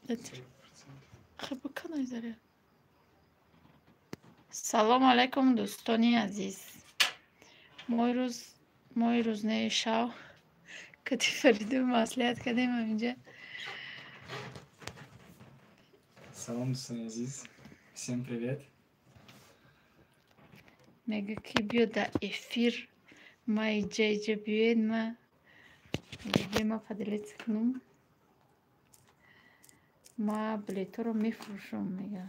خب بکنه ذره. سلام علیکم دوستانی عزیز. ما روز نه شو کتی فریده مسئولیت کردیم اینجا. Салам, دوستان عزیز. Всем привет. میگه کی بیاد در افیر ما اینجا بیاید ما دیگه ما فضلیت کنم. ما بلیتو رو میفروشم میگه.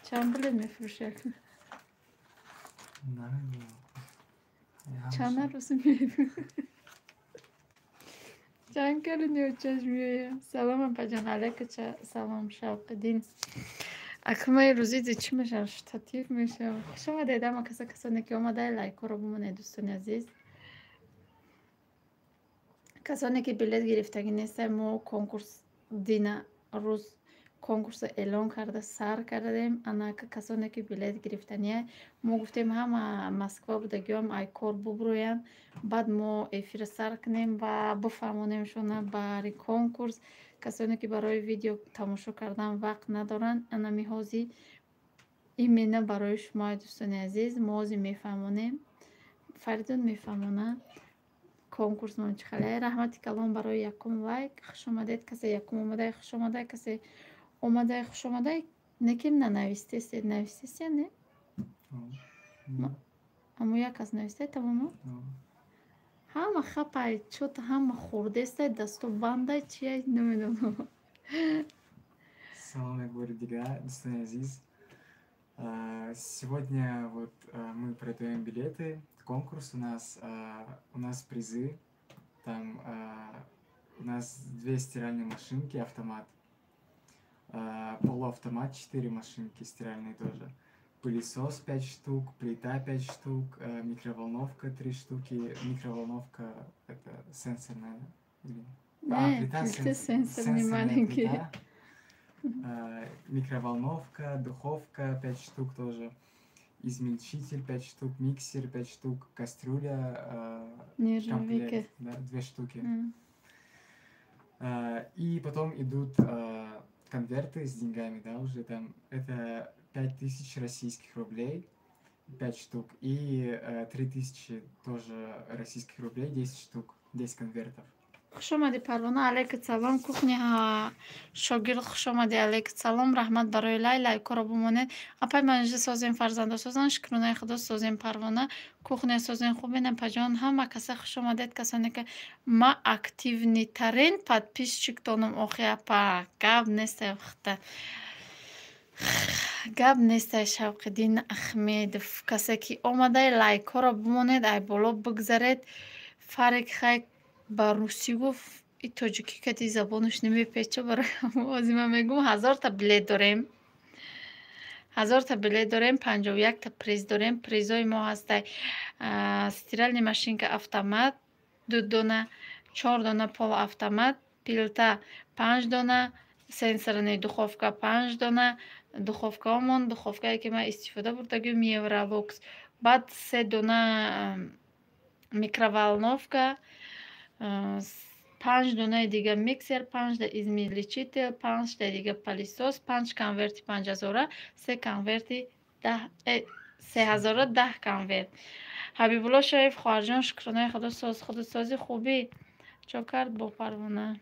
چند بلیت میفروشه؟ چند روز میفروشه؟ چند کلی نیو چشمیه. سلام پجان علیکم. سلام شوق دین. اکمه روزی دی چی میشه؟ تطیف میشه. شما دیدم ما کسانی که اومده لایک رو بمونه دوستان عزیز. کسانی که بلیت گرفتگی نیست ما کنکورس دینا روز کنکورس اعلان کرده سر کردیم. انا کسانی که بلیت گرفتنیه ما گفتیم همه مسکو بودگی هم ای کار ببروین بعد ما افیر سر کنیم و بفهمونیمشون برای کنکورس. کسانی که برای ویدیو تماشا کردن وقت ندارن انا میهازی ایمینه برای شما دوستان عزیز ما هازی میفهمونیم. فریدون میفهمونه کنکورس من چخاله. رحمتی کلام برای یکم لایک. خوش آمدید کسی یکم اومده. خوش آمده کسی اومده. خوش آمده. نکیم ننویسته نویسته یا نه؟ اما یک از نویسته تمام. همه خپای چوت همه خورده است دستو بنده چیه نمیدونم. Салам Гвардига, دوستان عزиз. Сегодня вот мы продаем билеты. Конкурс у нас призы. Там у нас 2 стиральные машинки, автомат. Полуавтомат 4 машинки стиральные тоже. Пылесос 5 штук, плита 5 штук, микроволновка 3 штуки. Микроволновка это сенсорная. Плита сенсорная плита. Микроволновка, духовка 5 штук тоже. Измельчитель 5 штук, миксер 5 штук, кастрюля, комплект, да, 2 штуки. И потом идут конверты с деньгами, да, уже там это 5000 российских рублей, 5 штук, и 3000 тоже российских рублей, 10 штук, 10 конвертов. خوش آمدی پروانه. علیک سلام. کوکنی شاگرد خوش آمدی. علیک سلام. رحمت برای لایک رو بمونید. اپای منجه سازیم فرزنده سازن شکرونه خدا سازیم پروانه کوکنی سازین خوبین پجان همه کسی خوش آمدید. کسانی که ما اکتیو ترین подписчиктонум آخی اپا گاب نیست وقت گاب نیست. شوق دین احمد کسی که آمده لایک رو بمونید. ای بالا بگذارید. فرق خیلی با روسی گفت این تاجیکی که دی زبانش نمیپیچه برای آزیما میگم 1000 تا بلیت داریم. 1000 تا بلیت داریم. 51 تا پریز داریم. پریزای ما هسته استرالنی ماشینka автомат 2 دونه 4 دونه پول автомат پلیتا 5 دونه سنسورنی دуховка 5 دونه دуховкамон دуховкایی که ما استفاده بردگیم Евролукс بعد 3 دونه микроволновка 5 دونه دیگه میکسر 5 تا izmельчитель 5 تا دیگه پلیسوس 5 کنورتی 5000 3 کنورتی 3000 10 کنورت. حبیب الله شریف خواهرجان شکرانه خدا سازی خوبی چو کرد با پروانه.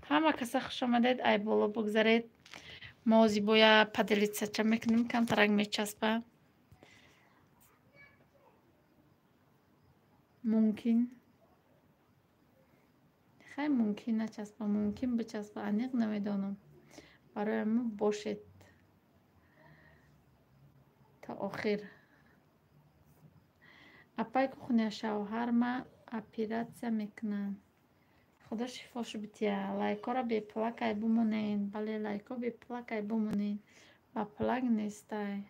همه کسی خوش آمدید. ای بالا بگذارید. ما زیبایا پدلیتسا چه میکنیم کم ترک میچسبه ممکن خیلی ممکن نچسبه ممکن بچسبه انیق نمیدانم. برای ما باشید تا آخر. اپای که خونه شوهر ما اپیراتسیا میکنن. خدا شفاشو بتیه. لایکا را به پلاک بمونین. بله لایکا به پلاک بمونین. با پلاک نیسته.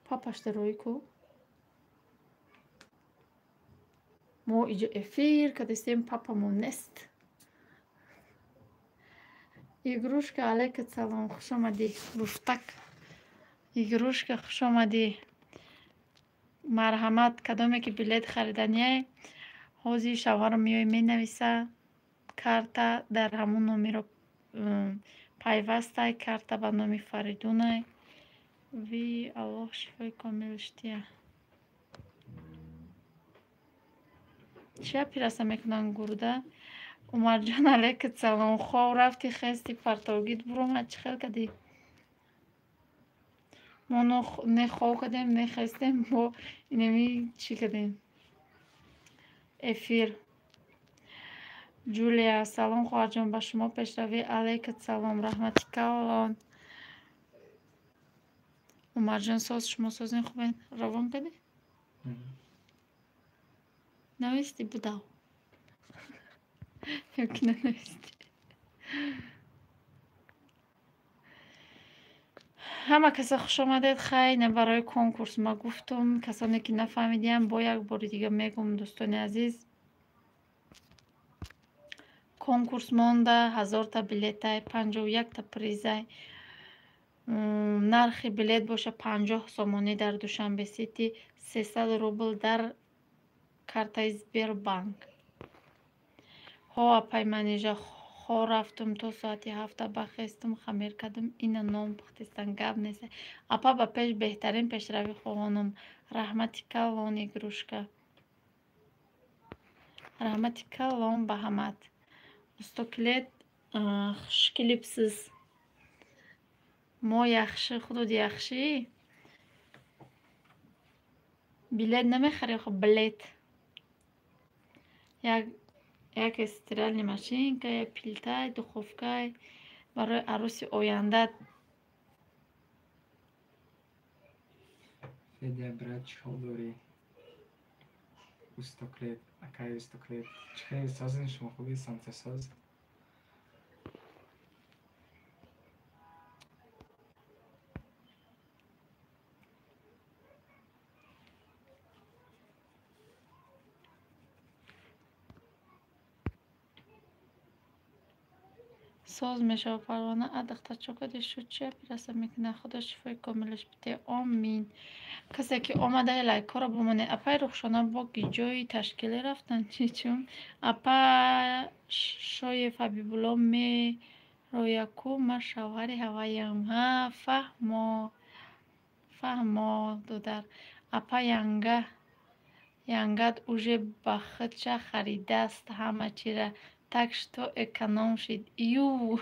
پاپاش دروی کو ما ایجا افیر که دستیم پاپامون نیست. ایگروش که علیکت سلام خوش آمدی. گفتک игрушка хуш омадӣ. Марҳамат, кадоме ки билет хариданияй ҳозир шавҳарам меои менависа карта дар ҳамун номеро пайвастай карта ба номи Фаридунай. Ви Аллоҳ шифои комилаш дия. чия пираса мекунан гурда? Умарҷон алайкум салом. Хов рафти хести партовгит буромад чӣ хел кадӣ? мо не хов кадем не хестем бо инами чӣ кадем? Эфир. Ҷулия салом хоҳарҷон ба шумо пешравӣ. Алайкум салом раҳмати калон. Умарҷон соз шумо созен хубен равон кадӣ? нависти будав ёки нанависти? ҳама каса хуш омадед. Хайна барои конкурс ма гуфтум, касоне ки нафаҳмидиям бо як бори дига мегум. Дӯстони азиз, конкурс монда 1000 та билетай, 51 та призай. Нархи билет боша 50 сомонӣ дар Душанбе Сити, 300 рубл дар картаи Сбербанк. Ҳо апай манежа хо рафтум то соати 7 бахестум хамир кадум ина ном пухтистан гап нест. Апа ба пеш беҳтарин пешравӣ хоҳонам. Раҳмати калон игрушка. Раҳмати калон ба ҳамат. Устоклет хушклипсиз. Мо яхши худод яхшӣ? Билет намехарӣ хо билет. Яке стиральни машинка, як плитай, духовкай барои аруси оянда. Федя брат чиҳол дорӣ? Устоклет, акай устоклет. Чӣ хел созен шумо хуби самтасоз? соз мешава парвона адахта чокади шуд чия пираса мекуна. Худо шифои комилаш бите. Амин. Касе ки омада лайкора бомоне. Апай рухшона бо гиҷои ташкилӣ рафтан чичум. Апа шоев Ҳабибулло мерояку ма шавҳари ҳаваям. Ҳа фаҳмо дудар. Апа янгат уже ба худша харидааст ҳама чира. Так что эконом шид. Ю.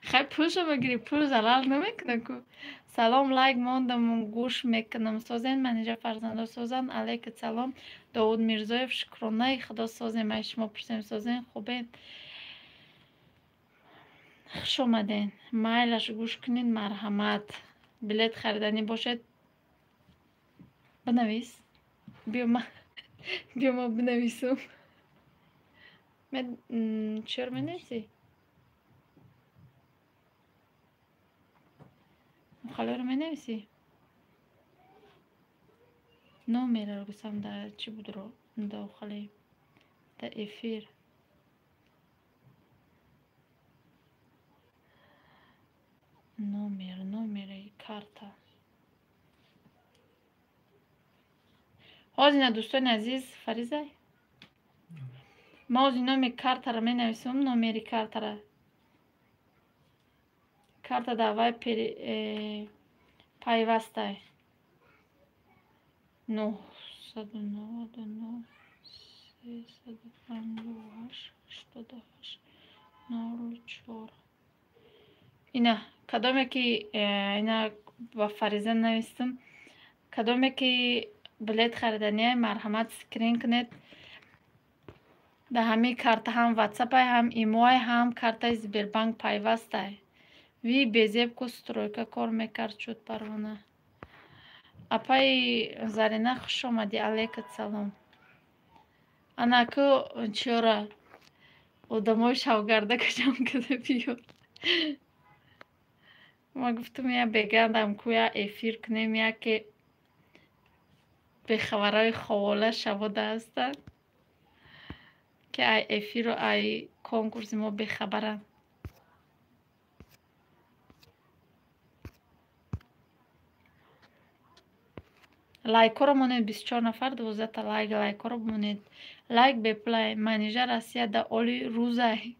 Хай пулшо бигири, пул залал намекуна ку. Салом лайк мондам гӯш мекунам. Созен манежа фарзандо созан. Алайкум салом. Довуд Мирзоев шукронаи худо созем. Ай шумо пурсем созен хубен. хуш омаден. Майлаш гӯш кунед. Марҳамат. Билет хариданӣ бошед бинавис. Биё ма бинависам. Чор менависӣ? Халеро менависӣ? Номерро гусам да чӣ будро дохали да эфир. Номери карта. ҳозина дӯстони азиз Фаризай. Ма ҳозир номи картаро менависам, номери картаро. Карта да вай пайвастай. 999 358 88 04. Ина кадоме ки ина ба Фариза навистам. Кадоме ки билет хариданияй марҳамат скрин кунед. Да ҳами карта ҳам ватсапай ҳам имоай ҳам картаи Сбербанк пайвастай. Ви безебку стройка кор мекард шуд парвона. Апай Зарина хуш омадӣ. Алайкум салом. Анаку чора одамои шавгарда качам када биёд. Ма гуфтам я бегандам ку я эфир кунем яке бехабараи ховола шавода ҳастанд ки ай эфиру ай конкурси мо бехабаранд. лайкоро монед 24 нафар 12 та лайкоро монед лайк беплай менеджер Россия да оли рӯзай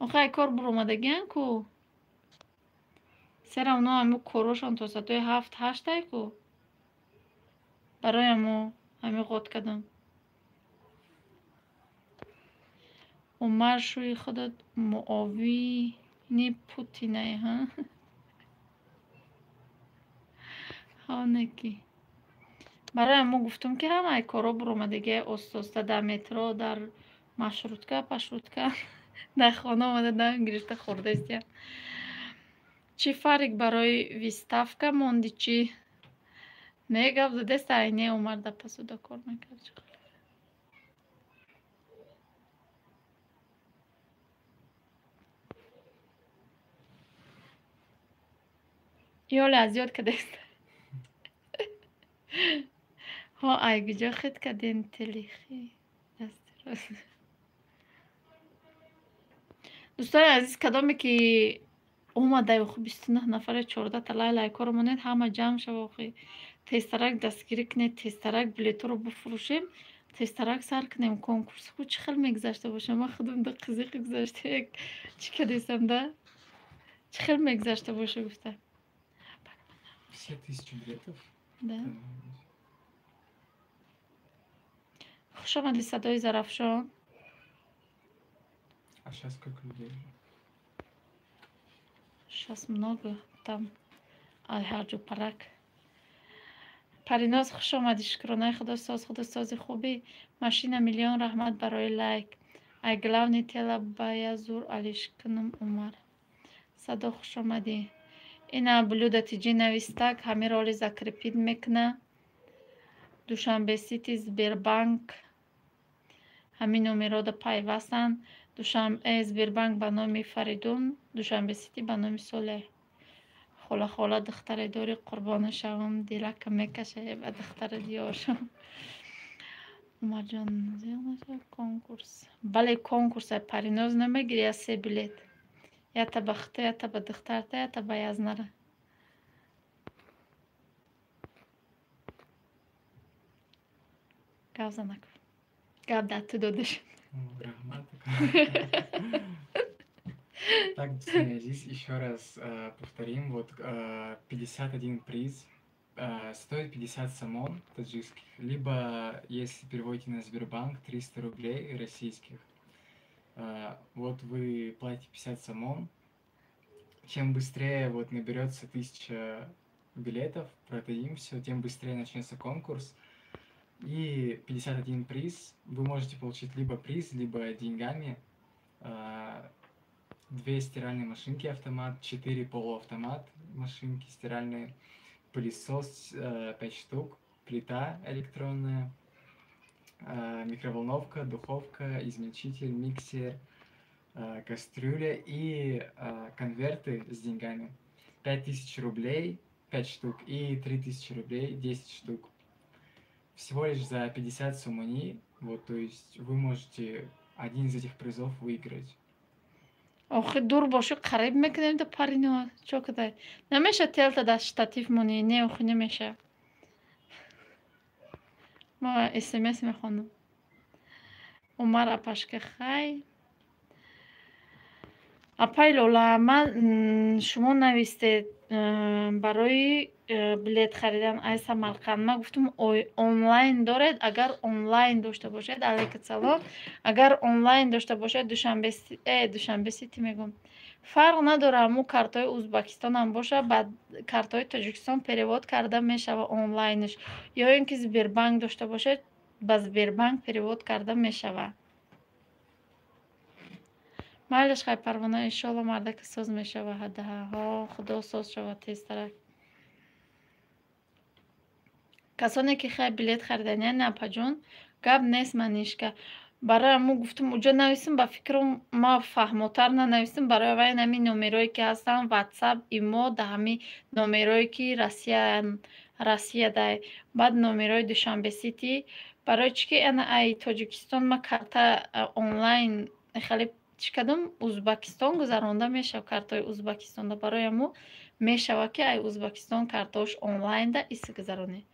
охай кор буромадагиан ку сера уно ҳамин корошон то сатои 7-8 ку барои ҳамо ҳамин ғот кардам умар шӯи худат муовини Путинай ҳа ҳонаки барои ҳамо гуфтум ки ҳамаи коро буромадагиа оста дар метро дар маршрутка пашрутка дар хона омада дам гирифта хӯрдастия чӣ фарқ барои виставка монди чӣ мегап задаст айне омарда пасуда кор накард ёле аз ёд кадаст ҳо айгиҷо хит кадем телихи дасти рост дӯстони азиз кадоме ки омадай охи 29 нафаре 14 та лайкоро монед ҳама ҷамъ шава охи тезтарак дастгирӣ кунед тезтарак билетҳоро бифурӯшем тезтарак сар кунем конкурси худ чӣ хел мегузашта бошад ман худам да қизиқи гузашта як чӣ кадесам да чӣ хел мегузашта боша гуфта 50 000 билетов да хуш омади садои зарафшон а сейчас сколько людей сейчас много там алҳарҷу парак париноз хуш омади шукронаи худосози хуби машина миллион раҳмат барои лайк ай главни тела бая зур алишкунум умар садо хуш омадӣ ина блюда тиҷи навистак ҳамин роли закрепид мекуна душанбе сити сбербанк ҳамин номерода пайвастан душанбе сбербанк ба номи фаридун душанбе сити ба номи солеҳ хола духтаре дори қурбона шавам дилака мекашае ба духтаре диёршам умарҷон конкурс бале конкурса париноз намегири аз 3 билет ята ба хута ята ба духтарта ята ба язнара гап занакун гап дар ту дода шуд Так, здесь еще раз повторим, вот 51 приз стоит 50 сомон таджикских, либо если переводите на Сбербанк 300 рублей российских. Вот вы платите 50 сомон, чем быстрее вот наберется 1000 билетов, продадим все, тем быстрее начнется конкурс. И 51 приз вы можете получить либо приз, либо деньгами. 2 стиральные машинки автомат, 4 полуавтомат машинки стиральные, пылесос 5 штук, плита электронная, микроволновка, духовка, измельчитель, миксер, кастрюля и конверты с деньгами. 5000 рублей 5 штук и 3000 рублей 10 штук. Всего лишь за 50 сомони, вот, то есть вы можете один из этих призов выиграть. охи дур боши қариб мекунем да парино чо кадай намеша телта да штатив мони не охи намеша ма смс мехонам умар апашка хай апай лола ман шумо навистед барои билет харидан ай Самарқанд ман гуфтам онлайн доред агар онлайн дошта бошед алейкум салом агар онлайн дошта бошед душанбе сити мегум фарқ надора ҳамун картои узбекистон ҳам боша ба картои тоҷикистон перевод карда мешава онлайнш ё ин ки Сбербанк дошта бошед ба Сбербанк перевод карда мешава майлаш хай парвона иншолла мардака соз мешава ҳадаҳо худо соз шава тезтарак касоне ки хай билет харидания напаҷон гап нест манишка барои ҳамун гуфтам уҷо нависим ба фикрам ма фаҳмотар нанависим барои аввал ҳамин номерое ки ҳастан ватсап имо да ҳамин номерое ки Россия дай баъд номерои душанбе сити барои чӣ ки ана ай тоҷикистон ма карта онлайн хеле чӣ кардам узбекистон гузаронда мешава картои узбекистонда барои ҳамун мешава ки ай узбекистон картош онлайнда иса гузаронед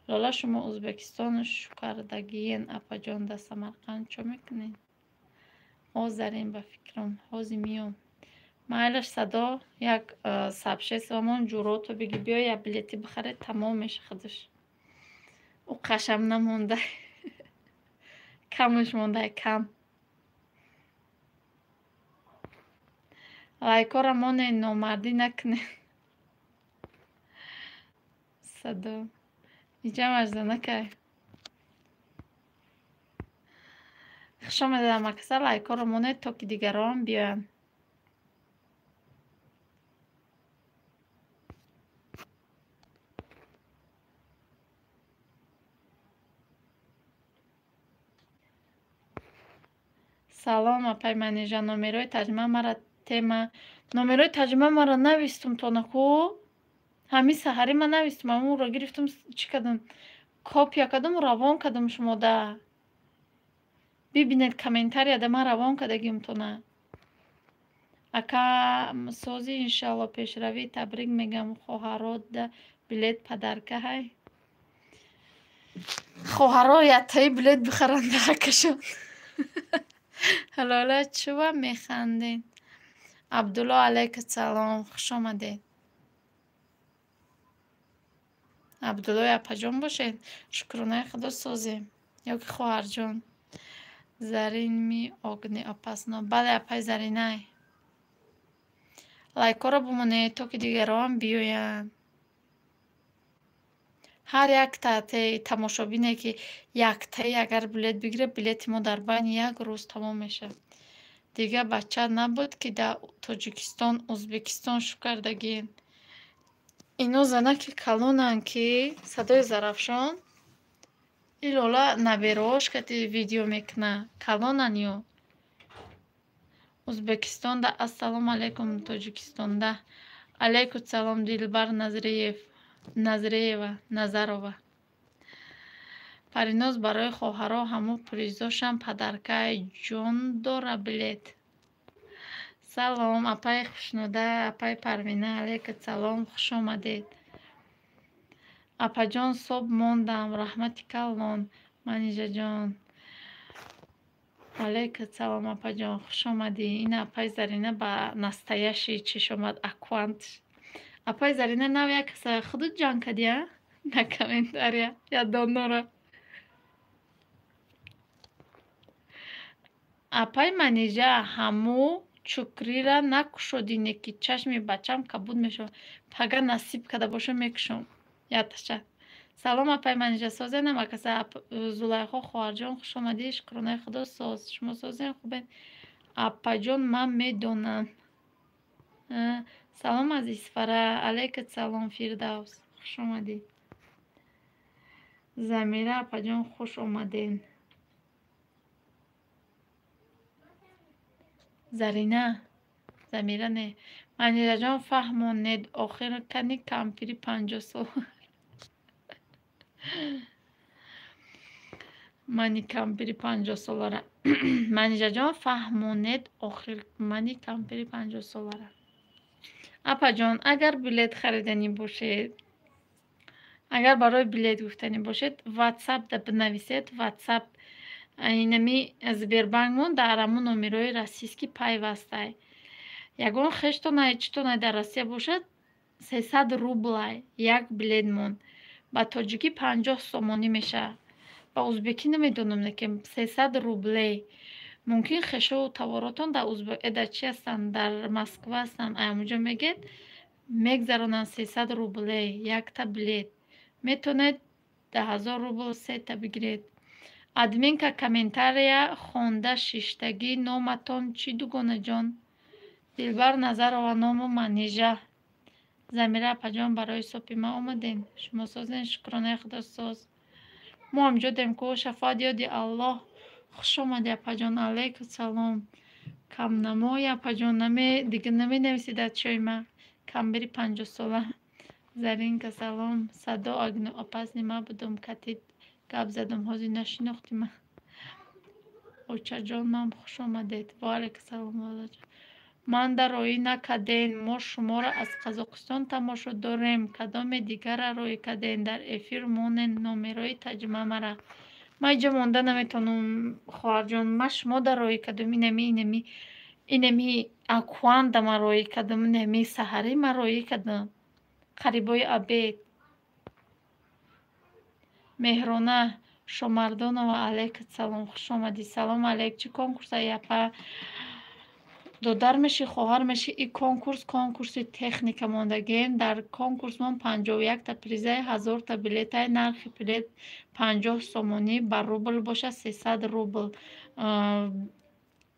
Лола шумо Узбекистон шукардагиен апаҷон да Самарқанд чо мекунед? Озарин ба фикрам ҳози миём. Майлаш садо як сабше самон ҷурото биги биё як билети бихаред тамом меша худаш. У қашам намонда. Камуш монда кам. Лайкора моне номардӣ накунед. Садо. Иҷам ажда накай. Хушомадед макаса лайкора монед то ки дигарон биёян. Салом апай манежа номерои таҷрима мара тема номерои таҷрима мара навистум тонаку ҳамин саҳари ман навистум амуро гирифтум чӣ кардам копия кардам равон кардам шумода бибинед комментарияда ман равон кардагим тона ака сози иншалло пешравӣ табрик мегам хоҳарода билет падарка ҳай хоҳаро яттаи билет бихаранд акашон ҳалола чува механдед абдулло алайка салом хуш омадед абдулло апаҷон бошед шукронаи худо созем ёки хоҳарҷон зарин ми огни опасно бале апай заринай лайкоро бумонед то ки дигарон биёянд ҳар як тамошобине ки яктаи агар билет бигире билети мо дар байни як рӯз тамом мешавад дигар бача набуд ки дар Тоҷикистон Узбекистон шукардагиен ино занаки калонанд ки садои зарафшон илола наберош кати видео мекуна калонанд ё Узбекистонда ассалому алайкум Тоҷикистонда алайкум салом Дилбар Назарова Париноз барои хоҳаро ҳаму призошам падаркаи ҷон дора билет салом апай хушнуда апай Парвина алайкум салом хуш омадед апаҷон соб мондам раҳмати калон манижаҷон алайкум салом апаҷон хуш омадӣ ин апай Зарина ба настоящий чешомад аквант апай Зарина нав як каса худут ҷанг кардия на комментария ядонора апай манижа ҳаму чукрира накушодине ки чашми бачам кабуд мешавад пага насиб када боша мекушам яташа салом апай манижа созена макаса Зулайхо хоҳарҷон хуш омадӣ шукронаи худо соз шумо созен хубед апаҷон ман медонам салом азизфара алайкум салом Фирдавс хуш омадӣ Замира апаҷон хуш омаден Зарина Замира не манижаҷон фаҳмонед охир кани кампири 50 сол мани кампири 50 солара манижаҷон фаҳмонед охир мани кампири 50 солара апаҷон агар билет хариданӣ бошед агар барои билет гуфтанӣ бошед ватсапда бинависед ватсап инами Сбербанкмон дар ҳамун номерои российский пайвастай ягон хештонай читонай дар Россия бошад 300 рублай як билетмон ба тоҷикӣ 50 сомонӣ мешавад ба узбекӣ намедонам лекин 300 рублей мумкин хешову товаротон дар чи ҳастанд дар Москва ҳастанд амуҷо мегед мегзаронанд 300 рублей якта билет метавонед 10,000 рубл сета бигиред админка комментария хонда шиштагӣ номатон чӣ дугонаҷон Дилбар Назарова ному манижа Замира апаҷон барои сопи ма омадем шумо созен шукронаи худо соз мо ҳамҷодем ку шафоат ёди Аллоҳ хуш омади апаҷон алайкум салом камнамои апаҷон дига наменависед дар чои ма камбири 50 сола Заринка салом садо агно опасни ма будум катид гап задум ҳозир нашинохти ман очаҷон мам хуш омадед ва алайкум салом лолаҷон ман дароӣ накардем, мо шуморо аз Қазоқистон тамошо дорем, кадоме дигара роӣ кардем, дар эфир монед номерои таҷрима мара. Ман инҷа монда наметавонам хоҳарҷон, ман шумода роӣ кардам, инами акванда ман роӣ кардам, инами саҳарӣ ман роӣ кардам, қарибои обед. Меҳрона Шомардонова, алейкум салом, хуш омадӣ. Салом алейк, чӣ конкурса япа додар мешӣ, хоҳар мешӣ? И конкурси техника мондагем. Дар конкурс мон 51 та призаи 1000 та билетай, нархи билет 50 сомонӣ, ба рубл боша 300 рубл.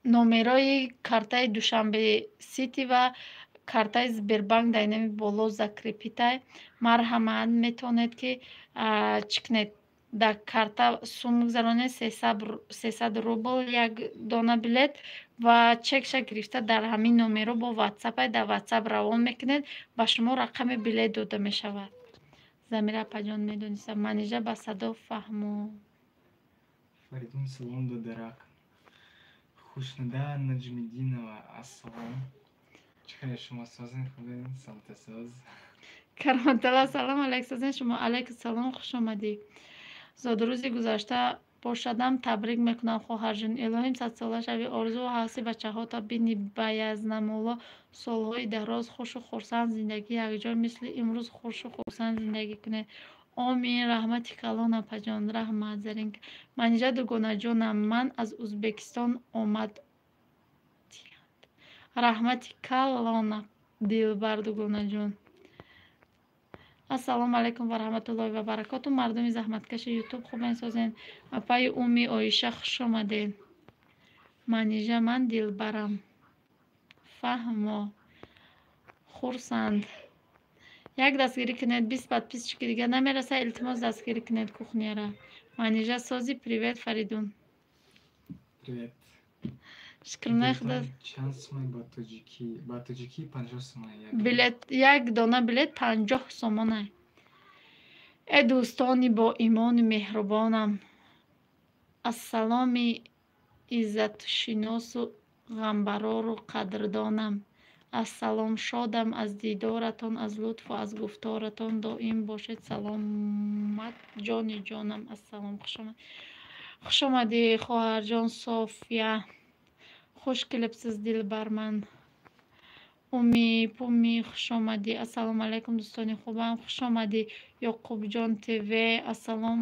Номерои картаи Душанбе Сити ва картаи Сбербанк дар инами боло закрепитай. Марҳамат, метавонед ки чӣ кунед, дар карта сум гузаронед 300 рубл як дона билет ва чекша гирифта дар ҳамин номеро бо ватсапай дар ватсап равон мекунед, ба шумо рақами билет дода мешавад. Замира апаҷон медонистам. Манижа ба садо фаҳмо. Фаридун салом додарак. Хушнуда Наҷмиддинова, ассалом. Чиқадар шумо созен хубен? Самтасоз. Караматалла, салом алейк, созен шумо. Алейкум салом, хуш омадӣ. Зодирӯзи гузашта бошадам, табрик мекунам хоҳарҷон. Илоҳим садсола шавӣ, орзу ва ҳаваси бачаҳота бини ба язнамулло солҳои дароз хушу хурсанд зиндагӣ якҷо мисли имрӯз хушу хурсанд зиндагӣ кунед. Омин. Раҳмати калон апаҷон, раҳмат зарин. Манижа дугонаҷонам, ман аз Узбекистон омад. Раҳмати калон дилбар дугонаҷон. Ассалому алейкум ва раҳматуллоҳи ва баракоту. Мардуми заҳматкаши ютуб хубен созен. Апаи Уми Оиша хуш омадед. Манижа ман дилбарам. Фаҳмо. Хурсанд. Як дастгирӣ кунед, 20 подписчики дига намераса, илтимос дастгирӣ кунед кухняра. Манижа сози привет Фаридун. Привет. Шукрона худо. Чанд сомон ба тоҷикӣ? Ба тоҷикӣ 50 сомон. Билет, як дона билет 50 сомона. Э дӯстони бо имони меҳрубонам. Ассаломи иззатшиносу ғамбарору қадрдонам. Ассалом, шодам аз дидоратон, аз лутфу аз гуфторатон доим бошед саломат ҷони ҷонам. Ассалом, хуш омадӣ хоҳарҷон София. Хуш клипсиз дилбар ман. Уми Пуми хуш омадӣ. Ассалому алейкум дӯстони хубам, хуш омадӣ. Ёқубҷон ТВ ассалом.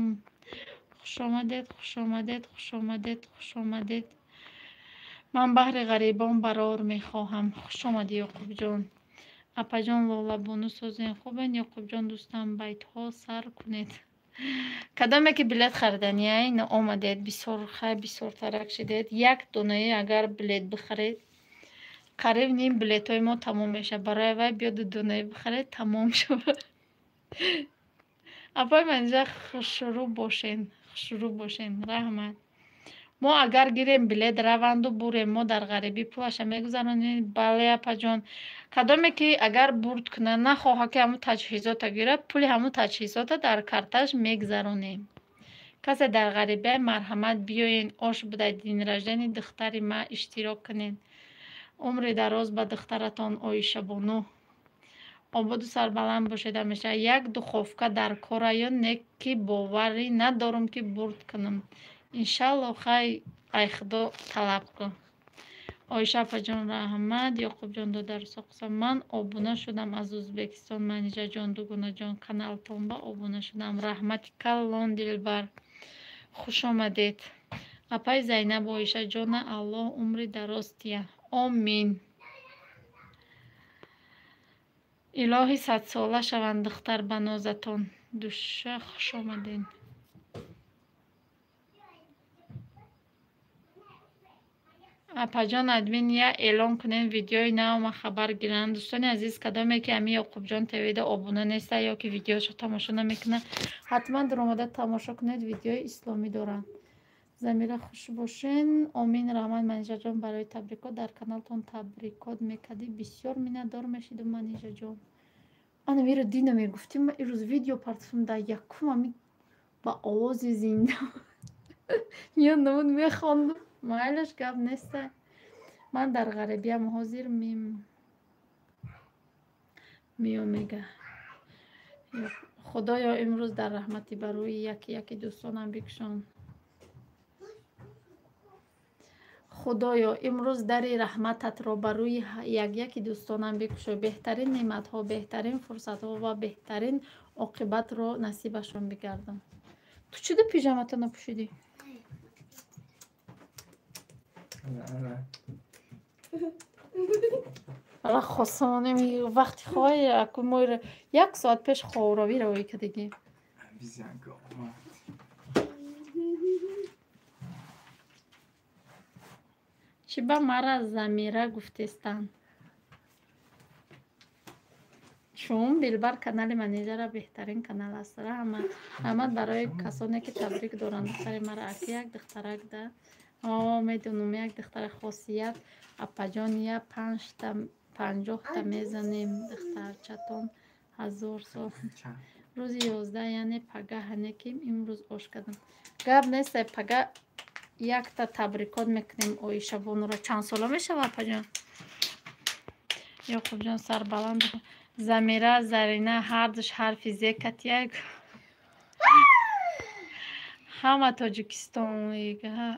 Хуш омадед, хуш омадед, хуш омадед, хуш омадед. Ман баҳри ғарибон барор мехоҳам. Хуш омадӣ Ёқубҷон. Апаҷон лолабону созен хубен. Ёқубҷон дӯстам байтҳо сар кунед. Кадоме ки билет харидания омадед, бисёр хай бисёр тарак шидед. Як донаи агар билет бихаред, қариб ним билетҳои мо тамом мешавад. Барои вай биёд донаи бихаред, тамом шавад. Апай манижа хушрӯ бошен. Раҳмат. Мо агар гирем билет раванду бурем, мо дар ғарибӣ пулаша мегузаронем. Бале апаҷон. Кадоме ки агар бурд кунад, нахоҳад ки ҳамун таҷҳизота гирад, пули ҳамун таҷҳизота дар карташ мегузаронем. Касе дар ғарибия марҳамат биёен ош буда динраждани духтари ма иштирок кунед. Умри дароз ба духтаратон Оишабону. Ободу сарбаланд бошед ҳамеша. Як духовка дар кора ё не ки боварӣ надорам ки бурд кунам. Иншалло хай ай худо талаб кун. Оиша апаҷон раҳмат. Ёқубҷон додарусоқса ман обуна шудам аз Узбекистон. Манижаҷон дугунаҷон каналтон ба обуна шудам. Раҳмати калон дилбар. Хуш омадед. Апай Зайнаб Оишаҷона Аллоҳ умри дароз тия. Омин. Илоҳи садсола шаванд духтар ба нозатон. Душа хуш омадед. Апаҷон админ я эълон кунен видеои навма хабар гиранд. Дӯстони азиз, кадоме ки ами Ёқубҷон ТВда обуна неста ё ки видеошо тамошо намекунад, ҳатман дуромада тамошо кунед. Видеои исломӣ доранд. Замира хуш бошен. Омин. Раҳмат манижаҷон, барои табрикот дар каналтон табрикот мекардӣ бисёр миннатдор мешидам манижаҷон. Ана мира дина мегуфтим, ман ирӯз видео партифм дар якум ами ба овози зинда. Ё намуд мехондам. Майлаш гап неста. من در غریبیم حاضر میام میگه خدایا امروز در رحمتی بر روی یکی دوستانم بکشان. خدایا امروز در رحمتت را بر روی یکی دوستانم بکشو. بهترین نعمت ها، بهترین فرصت ها و بهترین عاقبت را نصیبشون بگردم. تو چی ده پیژامت نپوشیدی؟ حالا خواستم وقتی خواهی اکو یک ساعت پیش خواهراوی روی که دیگه چی با مرا زمیره گفتستن چون دلبر کانال منیجر بهترین کانال است. رحمت برای کسانی که تبریک دارند. دختر مرا اکی یک دخترک ده میدونم یک دختر خاصیت اپا یا 50 تا میزنیم دختر چتون 1000 سال روز 11 یعنی پگه هنکیم امروز آش کردم گب نیست پگه یک تا تبریکات میکنیم اوی شبانو را. چند ساله میشه اپا جان؟ یا خوب جان سر بلند زمیره زرینه هر دوش حرفی زیکت یک همه تاجیکستان.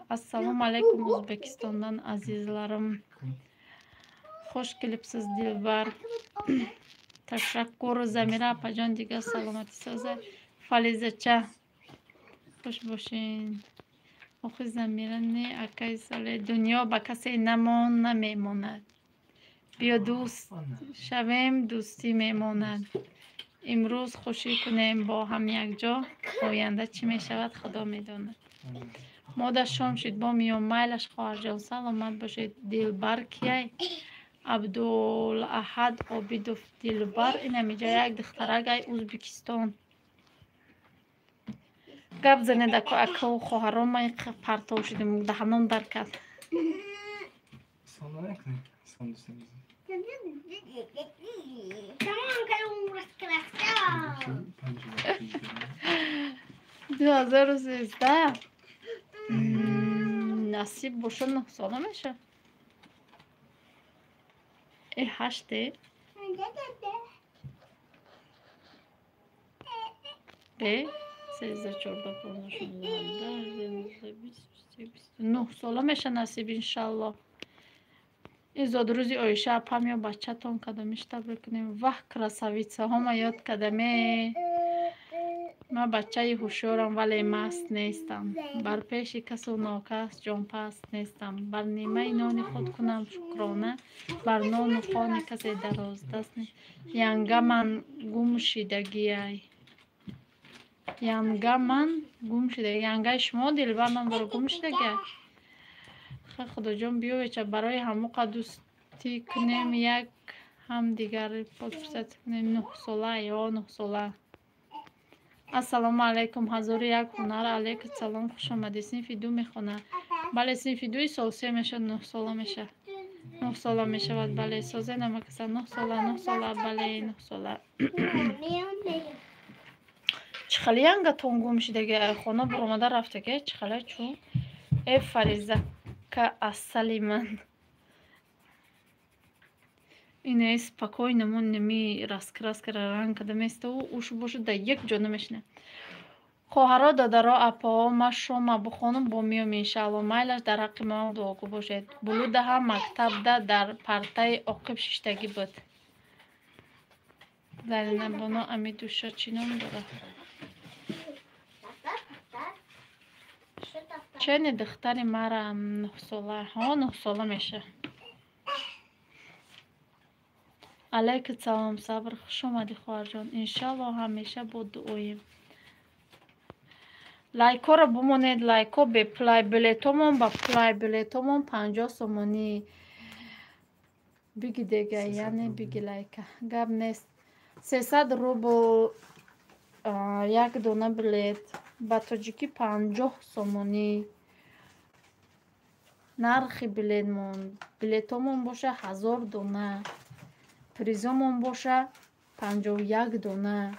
السلام علیکم ازبکستاندان عزیزلارم. خوش کلیپسیز دلبر. تشکر زمیره اپا جان دیگه سلامتی سازه. فلیزه چه خوش باشین. آخه زمیره نه اکی ساله دنیا با کسی نمیماند. بیا دوست شویم دوستی میماند. امروز خوشی کنیم با هم یک جا. آینده چی می شود خدا میداند. مادر شام شد با میام میلش خواهر جان سلامت باشید. دلبر کیه؟ عبدالاحد عابدوف دلبر. این همیجا یک دخترک ازبکستان. گپ زنید اکا و خواهرام ما پرتاب شدیم دهنم در کرد. سلام علیکم. دو 2013 نصیب باشه 9 ساله میشه. ای 8 به 13 14 15 16 9 ساله میشه نصیب انشالله. این زاد روزی آیشه اپم یا بچه تان کدامیش تبریک کنیم. وقت کراسویتسه ها ما یاد کدامه. من بچه هوشیارم ولی مست نیستم. بر پیش کس و ناکس جان پست نیستم. بر نیمه نان خود کنم شکرانه. بر نان و خوان کسی دراز دست نیست. ینگه من گم شدگی ای. ینگه من گم شدگی. ینگه شما دلبر من برای گم شدگی. خدا جان بیاوی چه برای هموقع دوستی کنیم یک هم دیگر فرصت کنیم. 9 ساله یا 9 ساله. السلام علیکم. هزار یک هنر علیکم سلام خوش آمدی. صنف 2 میخونه. بله صنف 2 سال 3 میشه 9 ساله میشه. 9 ساله میشود. بله سازه نمکسه 9 ساله 9 ساله بله 9 ساله. چخلی ینگه تون گم شدگی خونه برامده رفته چخلی چون ای فریزه که اصلی من اینه спокойно من نمی رسک رنگ کده میسته و اوشو باشو در یک جا نمیشنه. خواهرها دادرها اپاها ما شما بخونم با میام انشالله میلش در حق ما دعاگو باشید. بلوده هم مکتب ده در پرتای عقب ششتگی بود. در نبانا امی دوشا چینام داره. چنی دختری مرا 9 ساله ها 9 ساله میشه. علیکم سلام صبر خوش اومدی خواهر جان. انشالله همیشه با دعایم. لایکا رو بمونید. لایکا به پلای بلیتمون با پلای بلیتمون 50 سومونی بگی دیگه یعنی بگی لایکا گب نیست. 300 روبل یک دونه بلیت با تاجیکی 50 سومونی نرخ بلیتمون باشه 1000 دونه. پریزمون باشه 51 دونه.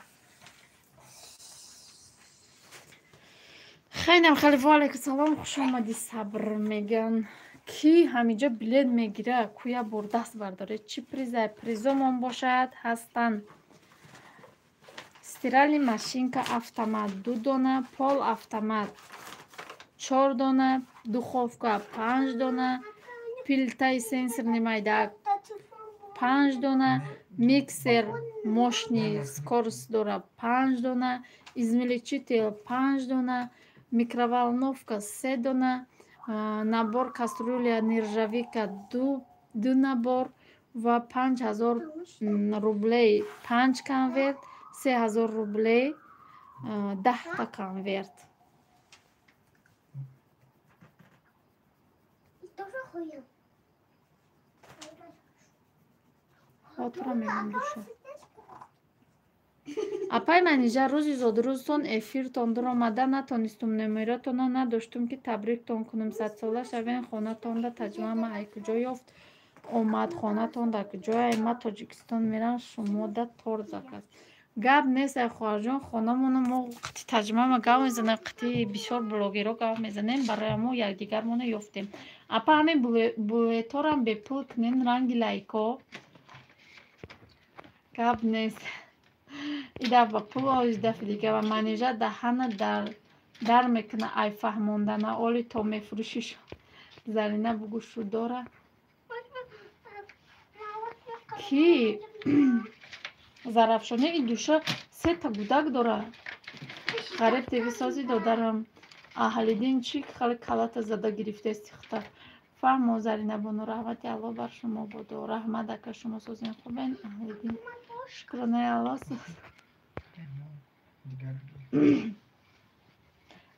خیلی خیلی علیکم سلام خوش اومدی. صبر میگن ки ҳамиҷо билет мегира куя бордаст бардоред чӣ призай призомон бошад ҳастанд стиральни машинка автомат 2 дона пол автомат 4 дона духовка 5 дона плитаи сенсорни майда 5 дона миксер мошни скорост дора 5 дона измельчитель 5 дона микроволновка 3 дона набор кастрюля нержавейка 2 набор ва 5000 рублей 5 конверт 3000 рублей 10 та конверт. خاطر میگم دوشه اپای منیجه روزی زادروزتون افیرتون در آمده نتونستم نمیراتون نداشتم که تبریکتون کنم 100 ساله شوین خانه تون دا تجمع ما ای کجا یافت اومد خانه تون دا کجا ما تاجیکستان میرن شما دا تور زکست گاب نیست ای خواهر جان خانه مونو ما تجمع ما گاو میزنه قطعی بسیار بلوگیرو گاو میزنیم برای ما یک دیگر مونو یافتیم اپا همین بویتورم به پول کنین رنگ لایکو گاب نیست ایده با پول آیز دفع دیگه و منیجه دهنه در میکنه ای فهموندنه اولی تا میفروشیش زرینه بگو شو داره کی зарafshoni این دوشه 3 تا گودک داره غریب تیوی سازی دادرم اهلیدین چی خیلی کلات زده گرفته استیخته فهم زرینه بانو رحمتی الله بر شما بودو رحمت که شما سازین خوبین اهلیدین شکرانه الله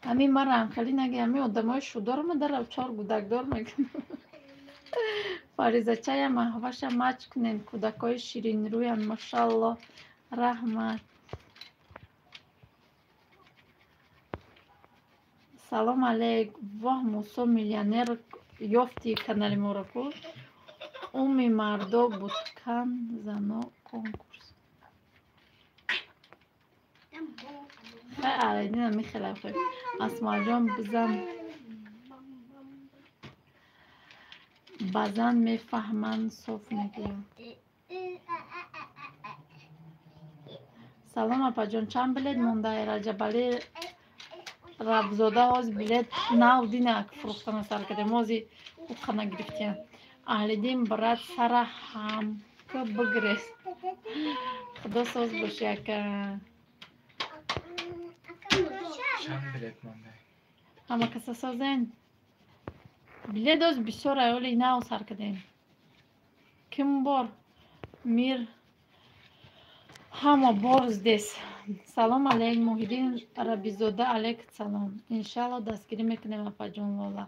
همین مرم خیلی نگه همین آدمای شدار ما در 4 گودک دار میکنم فریزه چای محوش مچ کنین کودکای شیرین رویان ماشاءالله رحمت سلام علیک واه موسو میلیونر یافتی کانال ما رو کو اومی مردو بودکن زنا کنکورس خیلی دیدم میخیلی خوب اسما جان بزن میفهمن صوف میگیم سلام اپا جان چند بلیت مونده رجبالی ربزاده از بلیت نو دینه که فروختن سر کده موزی اوقنا گرفتیم اهلیدیم برات سر هم که بگریز خدا ساز باشه که چند بلیت مونده همه کسا سازین بلیت از بسیار ایولی نو سر کدیم کم بار میر همه بارز دیست سلام علیک محیدین ربیزاده علیک سلام انشالله دستگیری میکنیم اپا جان لالا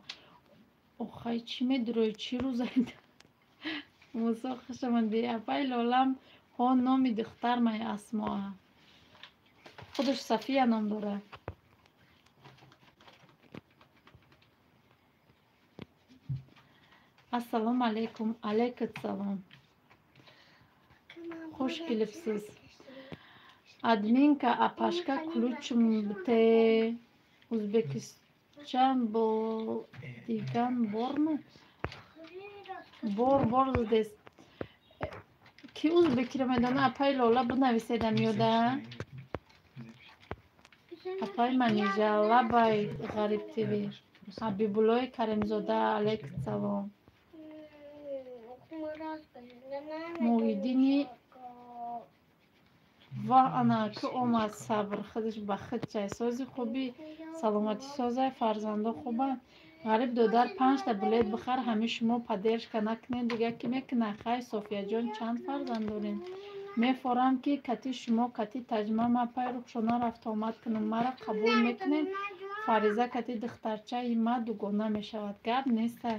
اوخای چی میدروی چی روزایده موسا خوشمندی اپای لالم ها نامی دختر مای اسما خودش صفیه نام داره السلام علیکم علیکت سلام خوش کلیپسیز админка апашка ключум те узбекистан бо диган борну бор дест ки узбекира медона апай лола бинависедам ёда апай манижа лабай ғариб тиви ҳабибуллои каримзода алейк салом муҳиддини ва ана ки омад сабр худаш ба худ чайсози хуби саломати созай фарзандо хуба ғариб додар 5 та билет бихар ҳами шумо паддержка накунед дига ки мекунад хай софияҷон чанд фарзанд дорем мефорам ки кати шумо кати таҷма ма пай рухшона рафта омад кунам мара қабул мекунед фариза кати духтарчаи ма дугона мешавад гап нестай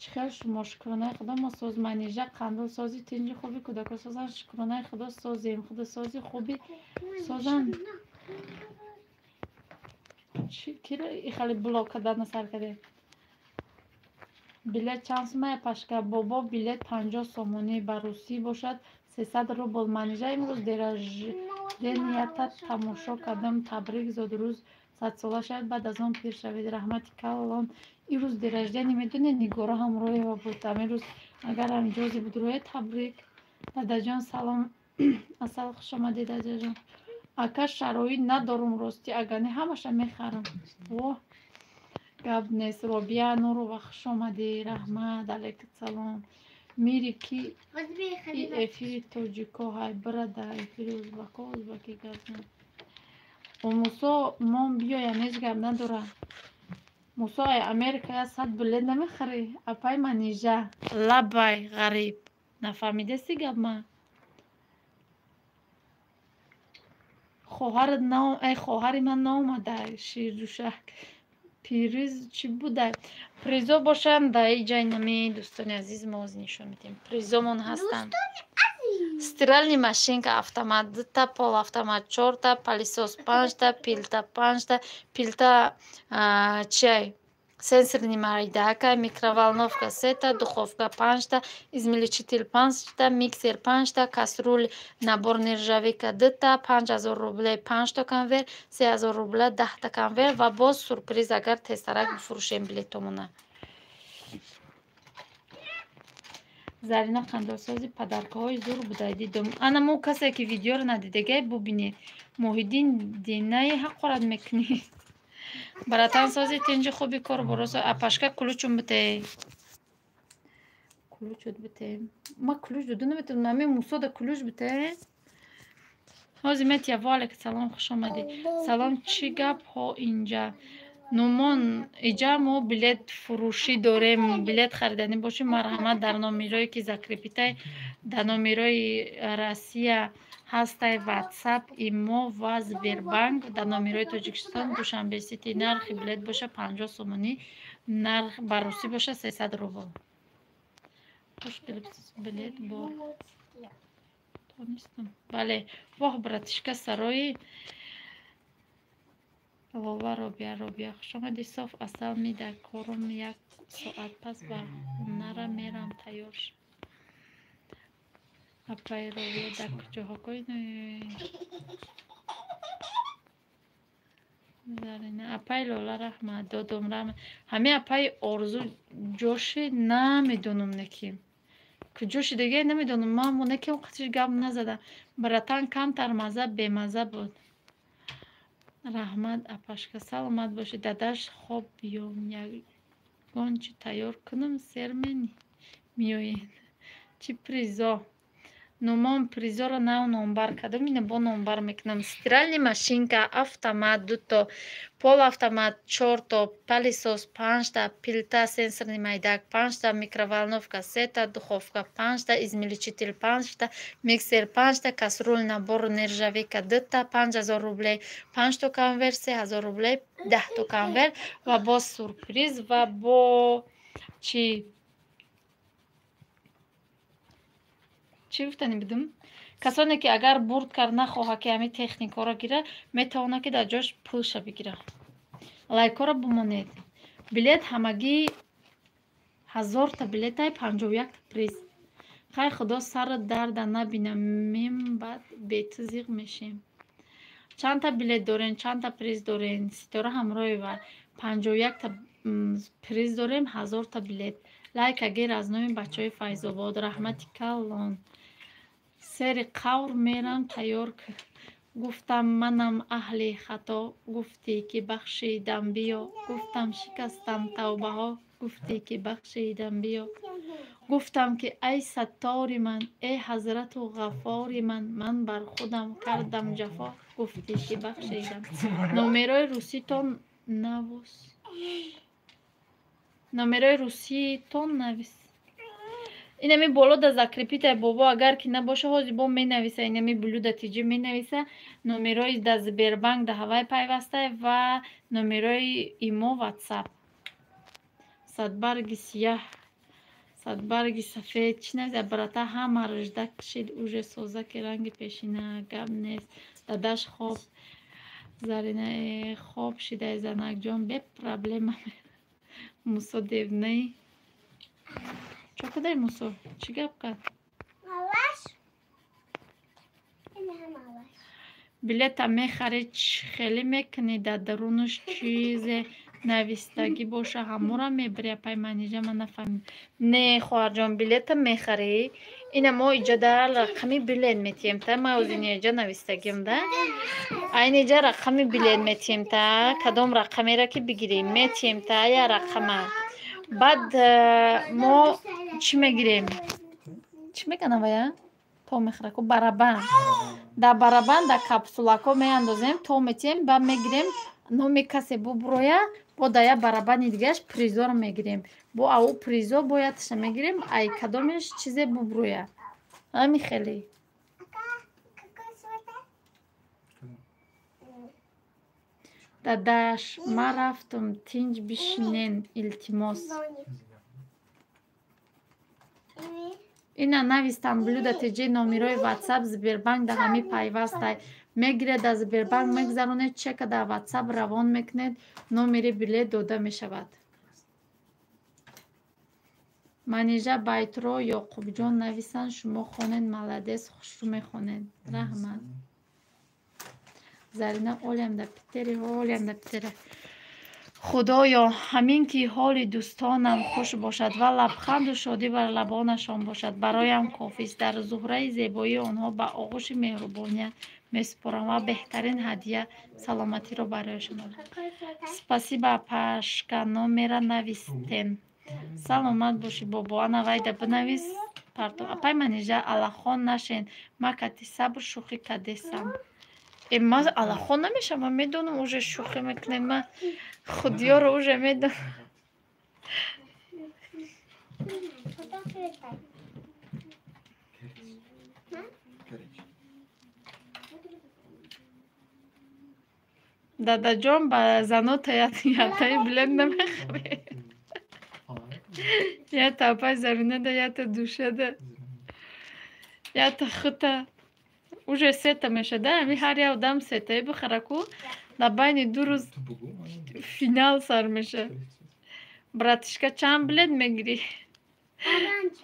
чихел шумо шукронаи худо мо соз манижа қандил сози тинҷи хуби кӯдако созан шукронаи худо созем худо сози хуби созан кира ихали блок кардана сар кардем билет чанд сомая пашка бобо билет 50 сомонӣ ба русӣ бошад 300 рубл манижа имрӯз нията тамошо кардам. Табрик зодрӯз 100 сола шаед баъд аз он пир шавед. Раҳмати калон. Ирӯз дераждани медоне Нигора ҳамроҳева буд. Амирӯз агарам ҷози буд рӯе табрик. Дадаҷон салом. Асал хуш омадед дадаҷон. Ака шароит надорум рости, агар не ҳамаша мехарам. Во гап нест. Робия Нурова хуш омадӣ. Раҳмат, алайкум салом. Мири ки эфири тоҷико ҳай бирада эфири узбако узбаки гап не. Мусо мон биёя неш гап надора. Мусо ай Америка я 100 билет намехарӣ? Апай манижа лабай ғариб. Нафаҳмидасти гап ма? Хоҳарат ай хоҳари ман наомада ширдушак. Пириз чӣ буда? Призо бошанд да иҷай нами дӯстони азиз мо оз нишон медиҳем. Призомон ҳастанд. Стиральни машинка автомат 2 та, пол автомат 4 та, палисос 5 та, пилта 5 та, пилта чай сенсорни майдака, микроволновка 3 та, духовка 5 та, измельчитель 5 та, миксер 5 та, кастрюль набор нержавейка 2 та, 5000 рублей 5 та конверт, 3000 рублей 10 та конверт ва боз сюрприз агар тестарак бифурӯшем билетомона. Зарина қандосози падаркаҳои зур будай дидум. Ана мо касе ки видеоро надидагай бубинед. Моҳиддин Динаи ҳақорат мекунед. Баратан сози тинҷи хуби кор боросо апашка ключум бите. Ключут бите. Ма ключ дуду наметавонам. Ами мусода ключ бите. Ҳози метия валик салом хуш омадӣ. Салом чӣ гап ҳо инҷа? Нумон иҷа мо билет фурӯшӣ дорем. Билет хариданӣ боши марҳамат дар номерое ки закрепитай. Дар номерои Россия ҳастай WhatsApp, Имо ва Сбербанк. Дар номерои Тоҷикистон Душанбе Сити нархи билет боша 50 сомонӣ, нарх ба русӣ боша 300 рубл. Билет бор. Тонистам. Бале, воҳ братишка сарои Лола Робия хуш омадӣ. Соф асал мида корум 1 соат пас ба хунара мерам тайёр ш. Апай Робия дар куҷоҳо койна. Зарина апай Лола раҳмат додум раҳмат. Ҳами апай Орзу ҷоши намедонум неки. Куҷоши дега намедонум. Ман мо неки вақтиш гап назадам. Братан камтар маза бемаза буд. Раҳмат апашка саломат боши. Дадаш хоб биём ягончи тайёр кунам сермени миёед. Чи призо? Нумон призоро нав номбар кардам. Ина бо номбар мекунам. Стиральни машинка автомат 2 то, пол автомат 4 то, палисос 5 та, пилта сенсорни майдак 5 та, микроволновка 3 та, духовка 5 та, измельчитель 5 та, миксер 5 та, кастрюль набор нержавейка 2 та, 5000 рублей 5 то конверт, 3000 рублей 10 то конверт ва бо сюрприз ва бо чи гуфтани будум? Касоне ки агар бурд кард нахоҳад ки ҳами техникаро гира, метавонад ки дар ҷош пулша бигира. Лайкора бумонед. Билет ҳамагӣ 1000 та билетай 51 та приз. Хай худо сарат дарда набинам. Мем баъд бетизиқ мешем. Чанд та билет дорем, чанд та приз дорем? Ситора ҳамроҳева 51 та приз дорем, 1000 та билет. Лайк агер аз номи бачаҳои Файзобод. Раҳмати калон. Сери қавр мерам тайёр кар. Гуфтам манам аҳли хато. Гуфтӣ ки бахшидам биё. Гуфтам шикастам тавбаҳо. Гуфтӣ ки бахшидам биё. Гуфтам ки ай саттори ман, эй ҳазрату ғаффори ман, ман бар худам кардам ҷафо. Гуфтӣ ки бахшидам. Номерои руситон навис. Номерои руситон навис. Инами боло да закрепитай бобо агар ки набоша ҳози бо менависа. Инами блюда тиҷи менависа. Номерои да Сбербанк да ҳавай пайвастай ва номерои Имо WhatsApp. Садбарги сияҳ, садбарги сафед чӣ нависа? Брата ҳама рыжда кашид уже созаки ранги пешина гап нест. Дадаш хоб Зарина хоб шидай занакҷон бе проблема. Мусо девнаи чо кадай Мусо? Чӣ гап кард? билета мехаред хеле мекунӣ дар дарунаш чизе навистагӣ боша ҳамора мебарӣ апай манижа ман нафаҳмидам. Не хоҳарҷон билета мехарӣ ина мо иҷа дар рақами билет метиҳем та мавзини иҷа навистагим да айн иҷа рақами билет метиҳем та кадом рақамера ки бигирем метиҳем та я рақама баъд мо чӣ мегирем чӣ мегӯям вая то мехраку барабан дар барабан дар капсулако меандозем то метиҳем ба мегирем номи касе бубуроя бо дар як барабани дигааш призор мегирем бо аву призор боядша мегирем ай кадомеш чизе бубуроя ами хеле дадаш ман рафтам тинҷ бишинен илтимос ина навистам блюда тиҷи номерои ватсап Сбербанк дар ҳами пайвастай мегиред аз Сбербанк мегзаронед чека дар ватсап равон мекунед номери билет дода мешавад. Манижа Байтро Ёқубҷон нависан шумо хонед маладес хушрӯ мехонед раҳмат Зарина олям да питери олям да питери худоё ҳамин ки ҳоли дӯстонам хуш бошад ва лабханду шодӣ бар лабонашон бошад бароям кофист дар зуҳраи зебоии онҳо ба оғӯши меҳрубоният месупорам ва беҳтарин ҳадия саломатиро барояшон спасиба пашка номера навистен саломат бошӣ бобо ана вайда бинавис парто апай манижа алахон нашен ма кати сабр шӯхӣ кадесам ма алахон намешам ман медонам уже шӯхӣ мекунем ма худиёро уже медонам дадаҷон ба занота ятаи билет намехаред ята апай заринада ята душада ята хута уже сета мешада ами ҳар як одам сетаи бихараку дар байни ду рӯз финал сар меша братишка чанд билет мегирӣ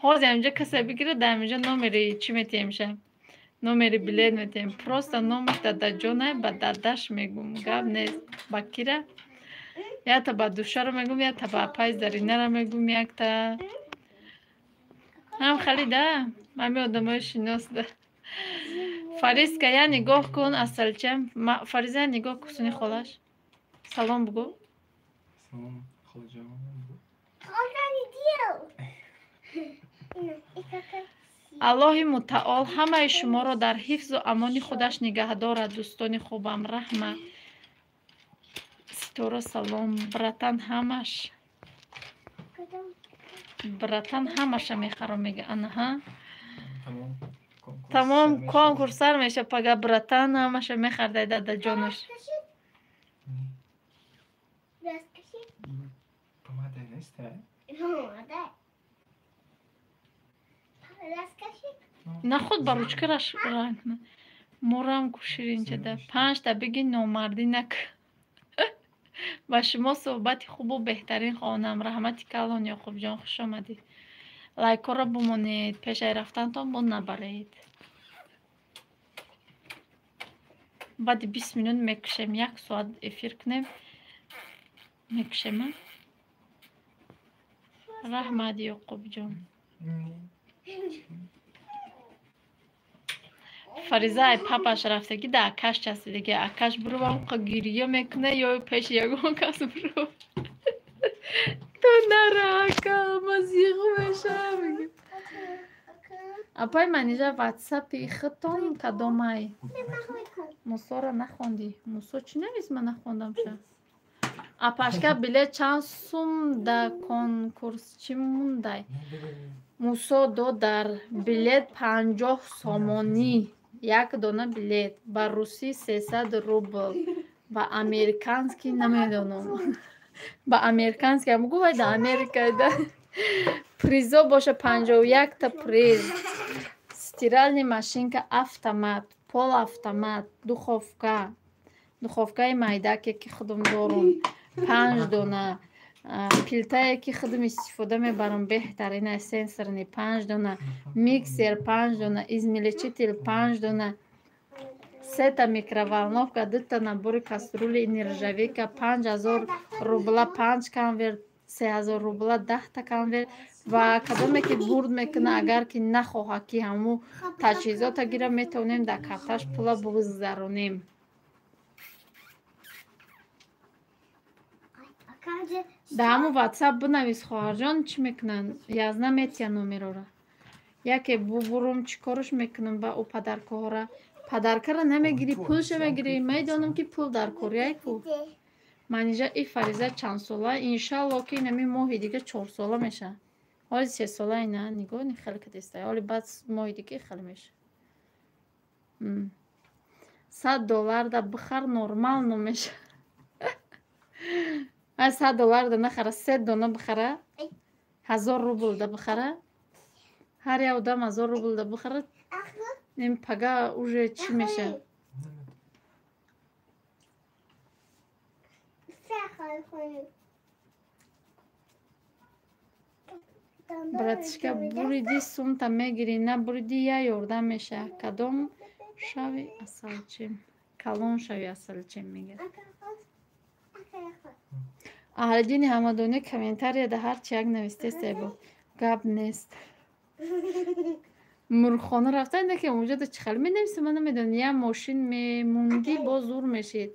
ҳозир амҷа касе бигира дар амҷа номери чӣ метиҳемша номери билет метиҳем просто номаш дадаҷонай ба дадаш мегум гап нест ба кира ята ба душаро мегум ята ба апай заринара мегум якта ҳам халида ами одамои шиносда Фаризка я нигоҳ кун асалчам Фариза я нигоҳ кусуни холаш салом бугӯ Салом холаҷон аллоҳи мутаол ҳамаи шуморо дар ҳифзу амони худаш нигаҳ дорад дӯстони хубам раҳмат ситора салом братан ҳамаша мехаром мега анаҳа тамом конкурс сар меша пага братан ҳамаша мехардай дадаҷонаш на худ ба ручкараш ранг кунад морам куширинчада 5 та биги номардӣ накун ба шумо суҳбати хубу беҳтарин хоҳонам раҳмати калон Ёқубҷон хуш омадед лайкҳоро бумонед пешаи рафтантон бо набаред баъди 20 минут мекушем 1 соат эфир кунем мекушем раҳмат Ёқубҷон Фариза ай папаш рафтагӣ да акаш часпидагӣ акаш бирӯбам қа гирия мекуна ё пеши ягон кас бирӯ то нара ака мазиқ мешам апай манижа ватсапи хитон кадомай мусоро нахондӣ мусо чӣ навис ман нахондамша апашка билет чанд сум да конкурс чӣ мундай мусо дод дар билет 50 сомонӣ як дона билет ба русӣ 300 рубл ба американский намедонам ба американский ам гӯвай да америка да призо боша 51 та приз стиральная машинка автомат полуавтомат духовкаи майдаке ки худам дорум 5 дона пилтае ки худам истифода мебарам беҳтарина сенсорни 5 дона миксер 5 дона измиличител 5 дона سه میکروالنوفکا 2 نبوری کاسرول نرژاویکا 5000 روبلا 5 کنورت 3000 روبلا 10 کنورت و کدومی که برد میکنه اگر که نخواهد که همو تجهیزات گیره میتونیم در کفتش پولا بگذرونیم. در همو واتساپ بنویس خواهر جان چی میکنن یازنه میتیا نومرو را یکی برم چی کارش میکنم با او پدرکه ها را پدرکه را نمیگیری پولش میگیری میدانم که پول در کوریه کو منیجا این فریزه چند ساله انشالله که نمی ماهی دیگه 4 ساله میشه حالی 3 ساله اینه نگاه نی خیلی که دیسته حالی بعد ماهی دیگه خیلی میشه $100 دا بخر نورمال نمیشه $100 دا نخره 3 دانه بخره 1000 روبل دا بخره هر یه آدم 1000 روبل دا بخره این پگه اوژه چی میشه братишка буриди сумта мегири на буриди я ёрдам меша кадом шави асалчем калон шави асалчем мега аҳлидини ҳамадони комментарияда ҳарчи як навистесте бо гап нест мурхона рафтан ки онҷода чӣ хел менависем ман намедонам я мошин мемунди бо зур мешид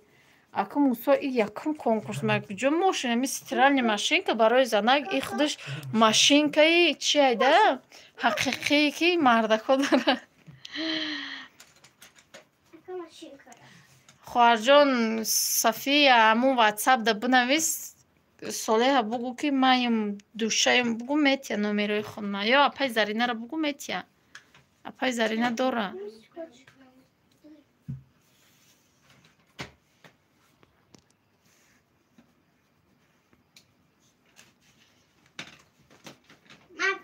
ака мусо и якум конкурс макҷо мошина ми стиральни машинка барои занак и худаш машинкаи чи айда ҳақиқие ки мардако дорад хоҳарҷон София ҳамун ватсап да бинавис солеҳа бугу ки маим душаем бугу метия номерои хонма ё апай заринара бугу метия апай зарина дора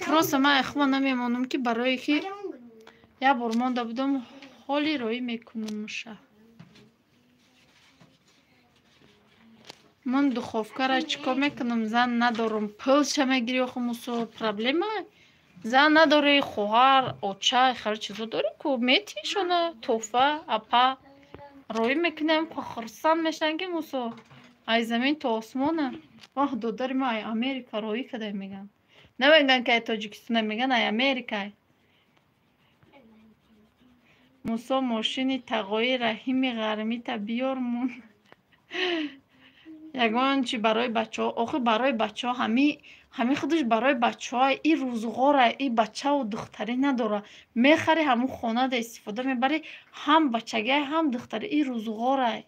просто ман эхма намемонам ки барое ки як бор монда будам ҳоли роӣ мекунам муша ман духовкара чӣ кор мекунам зан надорам пулша мегири охо мусо проблема зан надори хоҳар оча хеле чизо дори ку метишона туфа апа роӣ мекунам хурсанд мешаванд ки мусо ай замин то осмона ваҳ додари ма ай Америка роӣ кадай мегӯянд намегӯянд ки ай Тоҷикистон мегӯянд ай Америка мусо мошини тағои Раҳими Ғармита биёр мун ягон чи барои бачаҳо охи барои бачаҳо ҳами худаш барои бачаҳо и рӯзғора и бачаву духтарӣ надора мехари ҳаму хонада истифода мебари ҳам бачагиай ҳам духтарӣ и рӯзғорай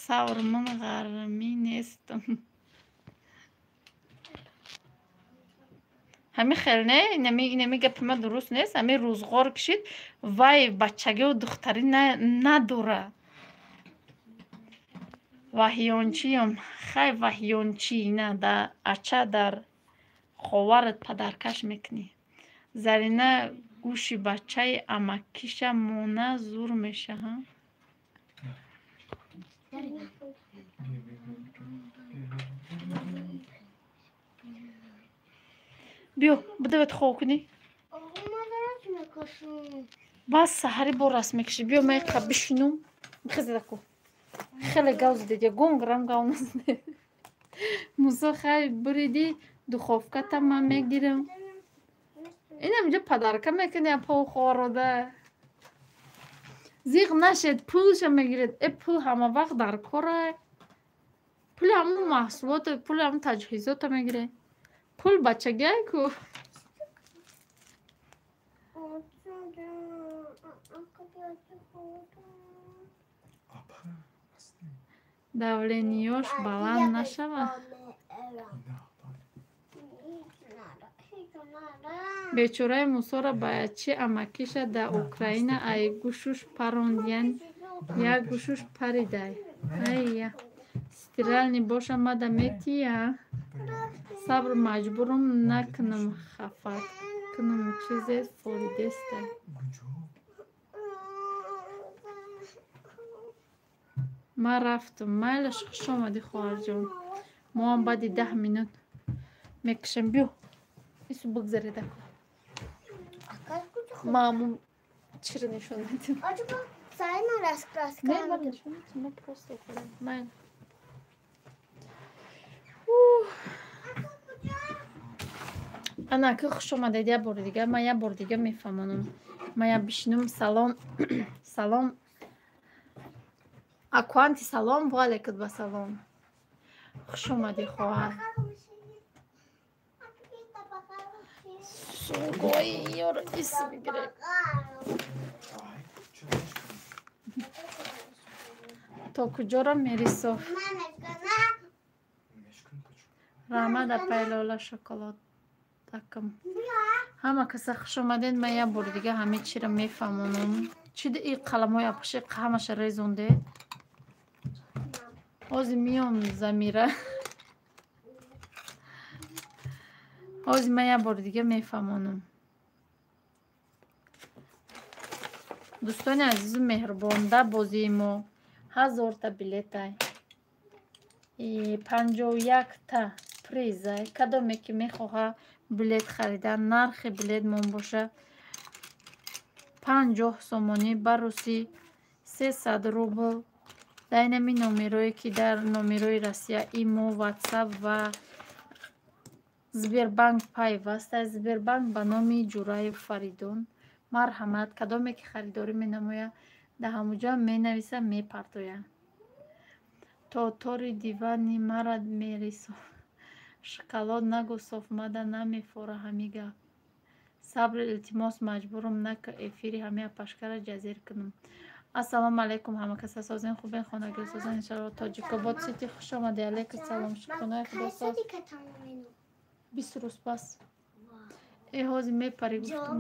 савр ман ғармӣ нестам ҳами хел не инами гапи ма дуруст нест ҳами рӯзғор кишид вай бачагиву духтарӣ надора ваҳёнчиём хай ваҳёнчӣ ина да ача дар ховарат падаркаш мекунӣ зарина гӯши бачаи амакиша мона зур меша биё бидавед хов кунӣ бас саҳари бо раст мекашӣ биё май қа бишунум хиздаку хеле гав задед ягон грамм гав назадед мусо хай буриди духовката ман мегирам инам инҷо падарка мекунӣ апау хорода зиқ нашед пулша мегиред пул ҳама вақт дар кора пули ҳамун маҳсулота пули ҳамун таҷҳизота мегиред пул бачагиай ку давлениёш баланд нашавад бечораи мусора баячи амакиша да Украина ай гӯшуш паронд як гӯшуш паридай айя стирални боша мада метия сабр маҷбурам накунам хафат кунам чизе фолидеста ман рафтам майлаш хуш омадӣ хоҳарҷон моам баъди 10 минут мекушам биё ису бигзареда мамун чиро нишон медим. Acaba sayma rast Не, kaldı. ладно, нишон медим, мы просто уходим. Майн. Ана ки хуш омадед я бори дига, ман я бори дига мефаҳмонам. Ман я бишнум салом. Салом. Акванти салом, ва алейкум ва салом. Хуш омадӣ хоҳар. Сугой ёр ис мигирем. То куҷора мерисоф? Рамада пайлола шоколад такам. Ҳама каса хуш омадед. Ман я бори дига ҳамаи чиро мефаҳмонам. Чида и қаламҳои апоши ҳамаша резондед? Ҳозир миём Замира. ҳозир ман я бори дига мефаҳмонам. дӯстони азизу меҳрубон, да бозии мо 1000 билетай, 51 призай. Кадоме ки мехоҳа билет харидан, нархи билет мон боша 50 сомонӣ бароси 300 рубл. дар инами номерое ки дар номерои Россия имо, WhatsApp ва Сбербанк пайваст аст. Сбербанк ба номи Ҷураев Фаридун. марҳамат, кадоме ки харидорӣ менамояд дар ҳамуҷа менависа, мепартояд. то тори дивани мара мерисов. шоколад нагӯ софмада намефора ҳами гап. сабр илтимос маҷбурам нака эфири ҳамея пашкара ҷазир кунам. ассалому алайкум ҳама каса созен хубен хонагӣ созен иншалло тоҷикобод сити хуш омади. алайкум салом шукронаи худосоз 20 рӯз пас ҳозир мепари гуфтам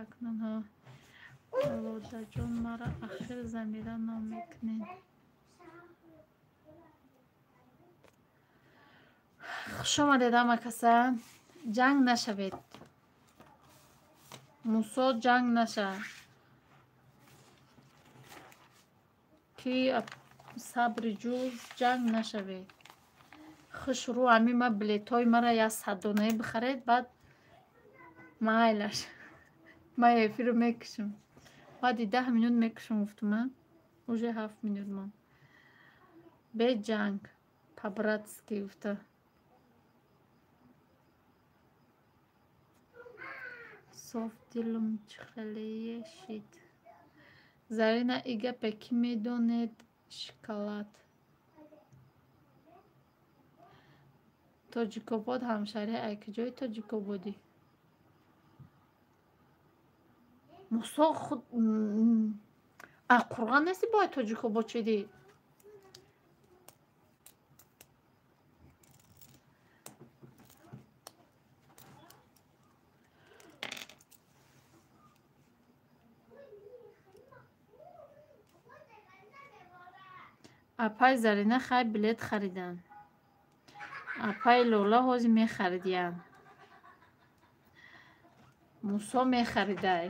акнун ҳо володаҷон мара ахир Замира ном мекунед. хуш омадед ҳама каса. ҷанг нашавед. мусо ҷанг наша. ки сабри ҷуз ҷанг нашавед. хушрӯ ами ма билетҳои мара я 100 донаи бихаред, баъд майлаш ма эфирро мекушам, баъди 10 минут мекушам. гуфтума уже 7 минут мон бе ҷанг по-братски гуфта. соф дилум чӣ хелие шид. Зарина и гапе ки медонед шоколад. тоҷикобод ҳамшаҳри ай куҷои тоҷикободӣ? мусо худ қурған нести бояд тоҷикобод чиди? апай Зарина хай билет харидан. апай Лола ҳозир мехаридиян. мусо мехаридай.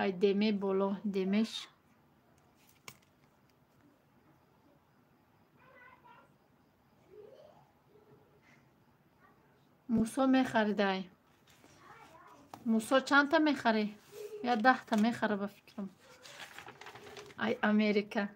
ай деме боло демеш. мусо мехаридай. мусо чандта мехарӣ? я 10 та мехара ба фикрам. ай Америка.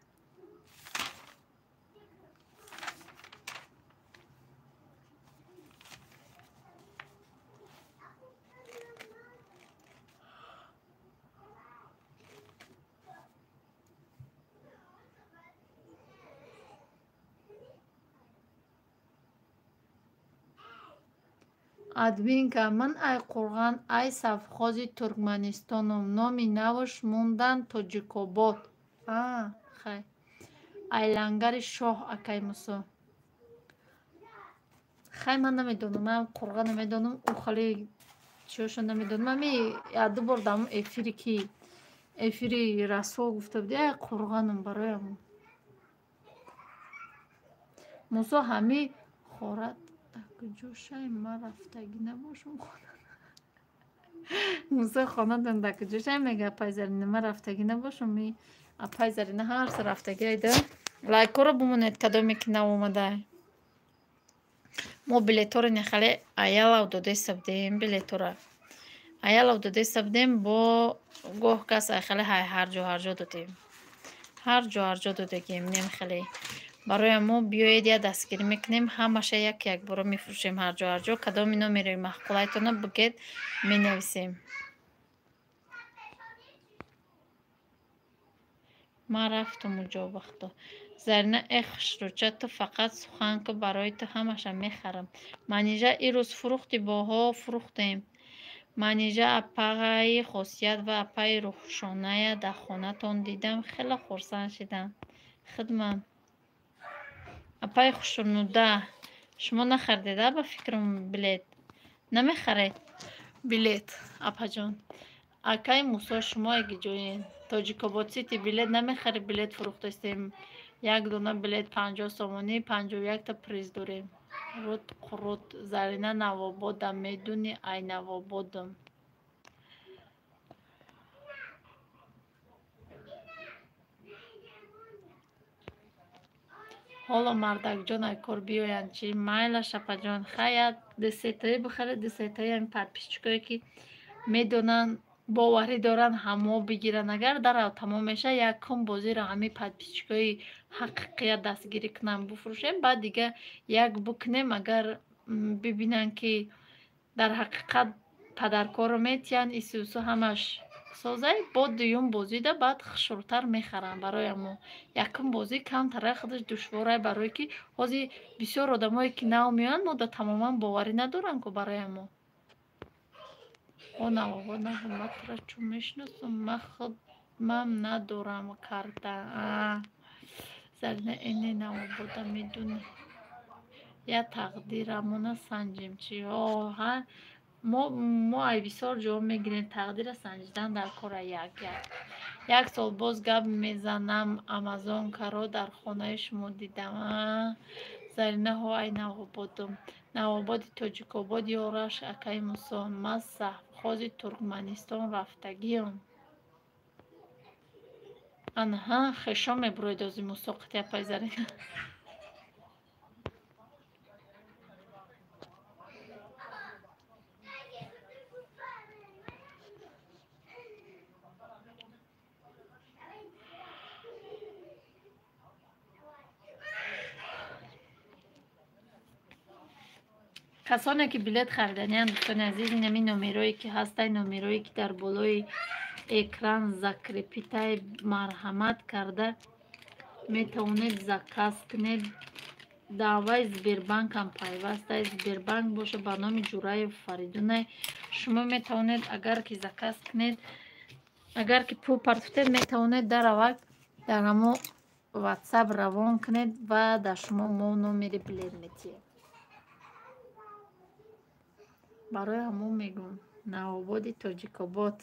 админка ман ай Қурған ай Савхози Туркманистонум. номи наваш мондан Тоҷикобод. хай ай Лангари Шоҳ акай Мусо. хай ман намедонам, ман Қурған намедонам, ӯ хали чиёшо намедонам. ами яду бор дар эфире ки эфири расо гуфта буди ай Қурғанум бароям. Мусо ҳами хорат куҷошай ма рафтагӣ набошам. мусо хонатон да куҷошай мега апай Зарина ма рафтагӣ набошам. апай Зарина ҳар са рафтагӣ айда лайкоро бимонед кадоме ки наомада. мо билеторо нехале аялав доде сабдем билетора. Аялав доде сабдем бо гоҳ кас айхале ҳай ҳарҷо додем. ҳарҷо додагем немхеле. барои мо биёед я дастгирӣ мекунем, ҳамаша як боро мефурӯшем ҳарҷо. Кадоми номерои маҳқулайтона бигед менависем. ман рафтум уҷо вақто. Зарина хушрӯча, ту фақат сухан кӯ, барои ту ҳамаша мехарам. Манижа ирӯз фурӯхти боҳо фурӯхтем. Манижа апаи хосият ва апаи рӯҳшоная дар хонатон дидам, хеле хурсанд шидам. Хидмат апаи хушнуда, шумо нахардеда ба фикрам билет? Намехаред билет, апаҷон? Акаи Мусо, шумо агиҷоед? Тоҷикобод сити билет намехаред? Билет фурӯхтастем. Як дона билет 50 сомонӣ, 51 та приз дорем. Рут қурут. Зарина Навободам, медуни ай Навободам. ҳоло мардакҷон ай кор биёянд чи? Майла шапаҷон, хаят десетаи бихаре, десетаи ҳами подписчикое ки медонанд боварӣ доранд ҳамо бигиранд. Агар дарав тамом меша, якум бозиро ҳами подписчикои ҳақиқият дастгирӣ кунанд буфурӯшем, баъд дига як букунем. Агар бибинанд ки дар ҳақиқат падаркоро метиянд, исусу ҳамаш созай, бо дуюм бозида баъд хушрӯтар мехаранд. Барои мо якум бозӣ камтара худаш душворай, барое ки ҳозир бисёр одамое ки нав меоянд мода тамоман боварӣ надоранд ку барои мо. Навободаматра чун мешиносам, ман худмам надорам карта. Зарина эне Навобода медуни я тақдирамона санҷем чи? мо ай бисёр ҷо мегирем тақдира санҷидан дар кора як сол боз гап мезанам. Амазонкаро дар хонаи шумо дидам. Заринаҳо ай Навободам, Навободи Тоҷикобод ёраш акаи Мусо, ман саҳвхози Туркманистон рафтагиам. Анҳа хешон мебуроед ози мусоқати апай Зарина. касоне ки билет хариданианд, дӯстони азиз, ин ҳамин номерое ки ҳастай, номерое ки дар болои экран закрепитай, марҳамат карда метавонед заказ кунед. Даъваи Сбербанкам пайвастай. Сбербанк боша ба номи Ҷураев Фаридунай. Шумо метавонед агар ки заказ кунед, агар ки пул партофтед, метавонед даравак дар ҳамо ватсап равон кунед ва дар шумо мо номери билет метиҳем. барои ҳамо мегӯм Навободи Тоҷикобод.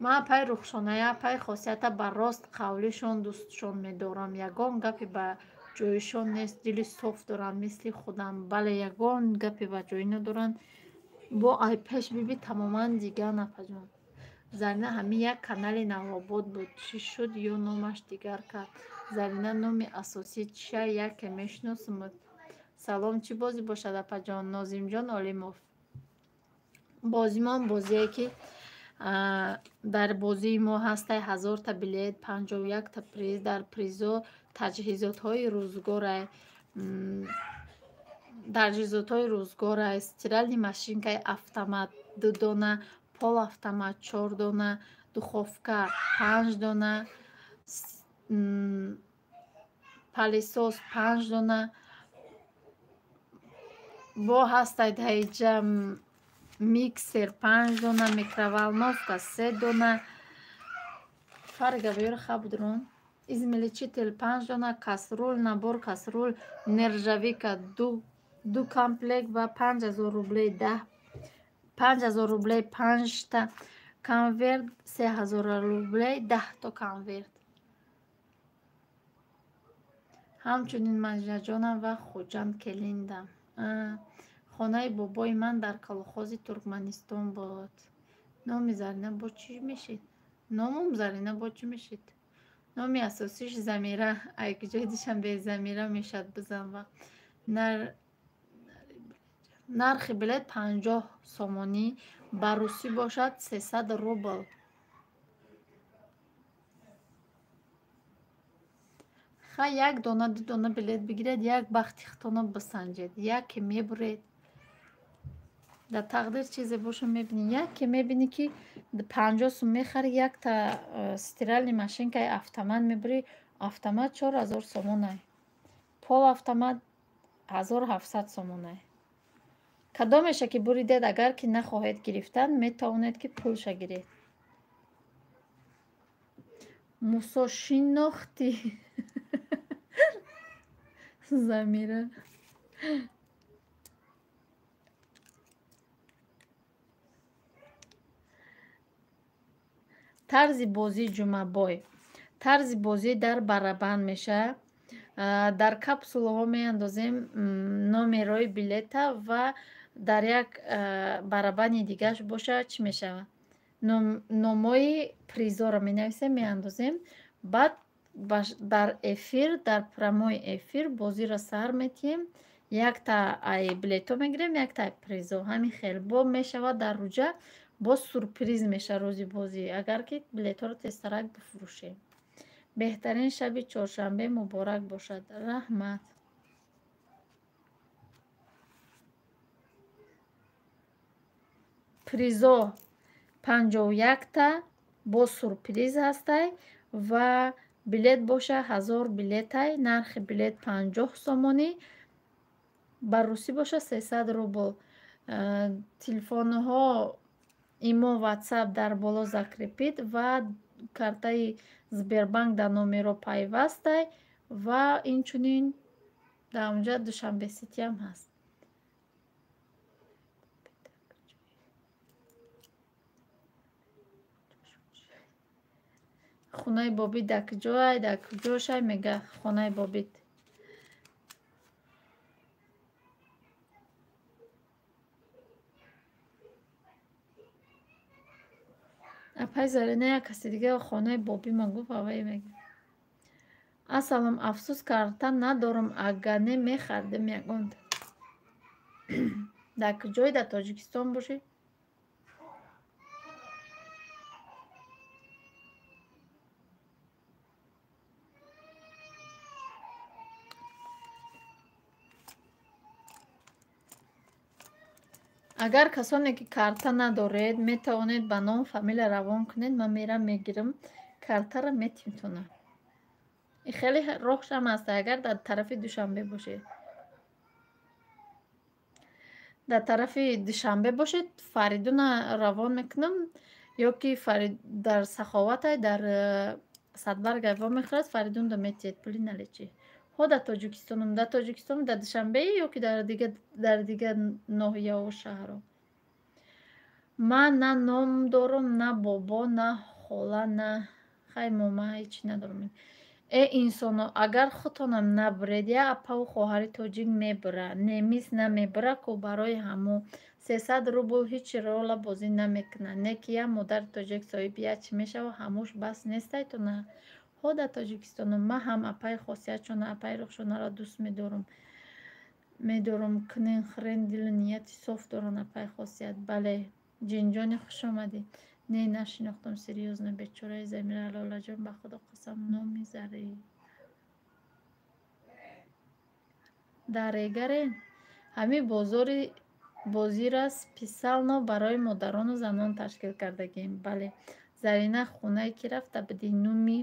ман апай рухшоная, апай хосията ба рост қавлишон дӯстшон медорам. Ягон гапе ба ҷоишон нест. Дили соф доранд мисли худам. Бале ягон гапе ба ҷои надоранд. бо айпеш биби тамоман дигар апаҷон. Зарина ҳамин як канали Навобод буд. Чӣ шуд ё номаш дигар кард? Зарина номи асосӣ чия? Яке мешиносам. Салом, чӣ бозӣ бошад апаҷон? Нозимҷон Олимов. Бозимон бозие ки дар бозии мо ҳастай 1000 та билет, 51 та приз. Дар призо таҷҳизотҳои рӯзгорай, таҷҳизотҳои рӯзгорай, стиральни машинкаи автомат 2 дона, пол автомат 4 дона, духовка 5 дона, палисос 5 дона, бо ҳастай даҳиҷа миксер 5 дона, микроволновка 3 дона, фарга бёра хабудрон, измиличител 5 дона, касрул, набор касрул, нержавика 2 комплект ва 5000 рублей 5000 рублей 5 та конверт, 3000 рублей 10 та конверт. ҳамчунин ман ҷаҷонам ва хуҷанд келиндам. хонаи бобои ман дар колхози Туркманистон буд. номи Зарина бо чӣ мешид? Номум Зарина бо чӣ мешид? номи асосиш Замира. Айкиҷои Душанбе Замира мешад бизан ва нархи билет 50 сомонӣ, ба русӣ бошад 300 рубл. як дона ду дона билет бигиред, як бахти хитона бисанҷед, яке мебуред. дар тақдир чизе боша мебинӣ, яке мебинӣ ки 50 сум мехари, якта стиральни машинкаи автомат мебурӣ. Автомат 4000 сомонай, пол автомат 1700 сомонай. кадомеша ки буридед, агар ки нахоҳед гирифтан, метавонед ки пулша гиред. мусо шинохтӣ Замира. тарзи бозии ҷумабой. тарзи бозӣ дар барабан мешавад. дар капсулаҳо меандозем номерои билета ва дар як барабани дигаш боша чӣ мешавад? номои призора менависем, меандозем. баъд дар эфир, дар прамои эфир бозиро сар метиҳем. якта ай билето мегирем, якта ай призо. ҳамин хел бо мешавад дар руҷа. боз сурприз мешавад рӯзи бозӣ, агар ки билетҳоро тезтарак бифурӯшем. беҳтарин шаби чоршанбе муборак бошад. раҳмат. призо 51та боз сурприз ҳастай ва билет боша 1000 билетай. нархи билет 50 сомонӣ, ба русӣ боша 300 рубл. телефонҳо имо ватсап дар боло закрепид ва картаи Сбербанк дар номеро пайвастай ва инчунин дар онҷа Душанбе ситиам ҳаст. хонаи бобид дар куҷоай? дар куҷошай мега хонаи бобид? апай Зарина як каси дига хонаи боби ма гуфт авай мега. Асалом, афсӯс карта надорам, агане мехардем ягон. дар куҷои? дар Тоҷикистон бошед? агар касоне ки карта надоред, метавонед ба ном фамилия равон кунед. ман мерам мегирам, картаро метинтонам. ин хеле роҳшам аст. агар дар тарафи Душанбе бошед, дар тарафи Душанбе бошед, Фаридуна равон мекунам, ё ки дар Саховатай, дар Садбарг айвон мехӯрад, Фаридун до метиҳед, пули налечи. ҳо дар Тоҷикистонам, дар Тоҷикистон, дар Душанбе ё ки дар дигар ноҳияҳо шаҳрҳо. ман на ном дорам, на бобо, на хола, на хай мома, ҳечи надорам. инсоно, агар худтонам набуред, я апаву хоҳари тоҷик мебура, немис намебура ку барои ҳамо 300 рубл ҳеч рола бозӣ намекунад. не ки я модари тоҷик соҳиби я чӣ мешава, ҳамош бас нестай то на. ҳо дар Тоҷикистонам. ман ҳам апаи хосиятшона, апаи рӯхшонаро дӯст медорам. кунин хирен дилу нияти соф доранд апаи хосият. бале ҷинҷони хушомадӣ. не нашинохтам, серьёзно. бечораи Замира Лолаҷон, ба худо қасам. номи Зари дар Регарен ҳамин бозиро специално барои модарону занон ташкил кардагием. бале Зарина хонае ки рафта биди номи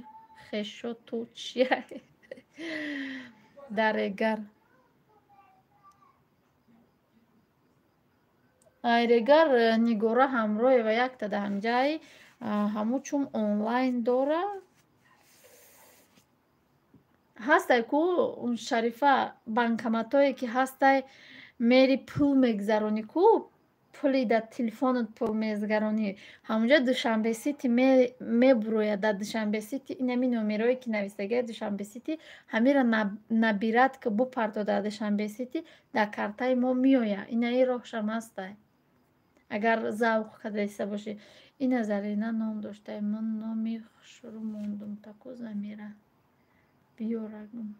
хешо ту чия дар Регар. Регар нигора ҳамроҳе ва якта данҷаи ҳамучум онлайн дора. ҳастай ку Шарифа банкоматое ки ҳастай мери пул мегзаронӣ ку پولی در تلفنت پول میزگرانی همونجا دوشنبه سیتی میبروید در دوشنبه سیتی اینمی نومیروی که نویسته دوشنبه سیتی همین را نبیرد که بو پردو در دوشنبه سیتی در کارتای ما میوید. اینا ای راهش هم هسته اگر ذوق کردیسته باشی. این زرینه نام داشته من نامی شروع موندم تا کجا میره بیارگم.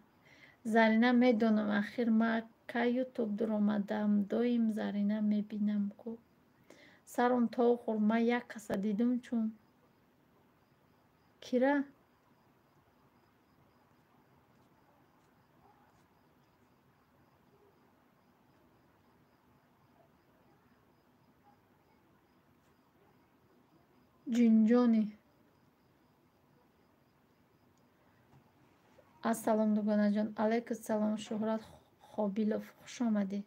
زرینه میدونم اخیر ما که یوتیوب در آمدم دویم زرینه میبینم کو سرم تا خور ما یک کس دیدم چون کیره جینجانی. السلام دوگانه جان. علیکم السلام شهرت خوابیلوف خوش آمدی.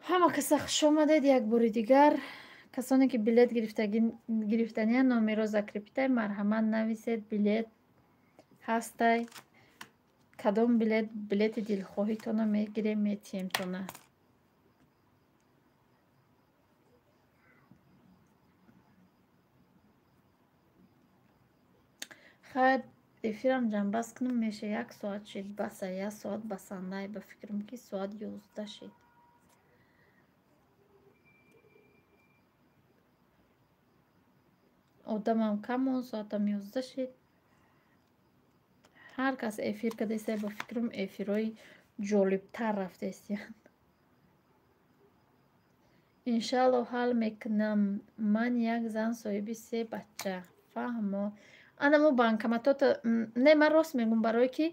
همه کسا خوش آمدید یک بار دیگر. کسانی که بلیت گرفتنی نامی زکریپیته مرحمت نویسید بلیت هسته کدام بلیت دلخواهی تونه میگیریم میتیم تونه. خیر افیرم جان بس کنم میشه 1 ساعت شد بسه 1 ساعت بسنده به فکرم که ساعت 11 شد. آدم هم کم اون ساعت هم 11 شد. هر کس افیر که دیسته به فکرم افیرای جالب تر رفته استیان. انشالله حال میکنم. من یک زن صاحبی 3 بچه فهمو آنمو بانکماتات نه من راست میگم برای که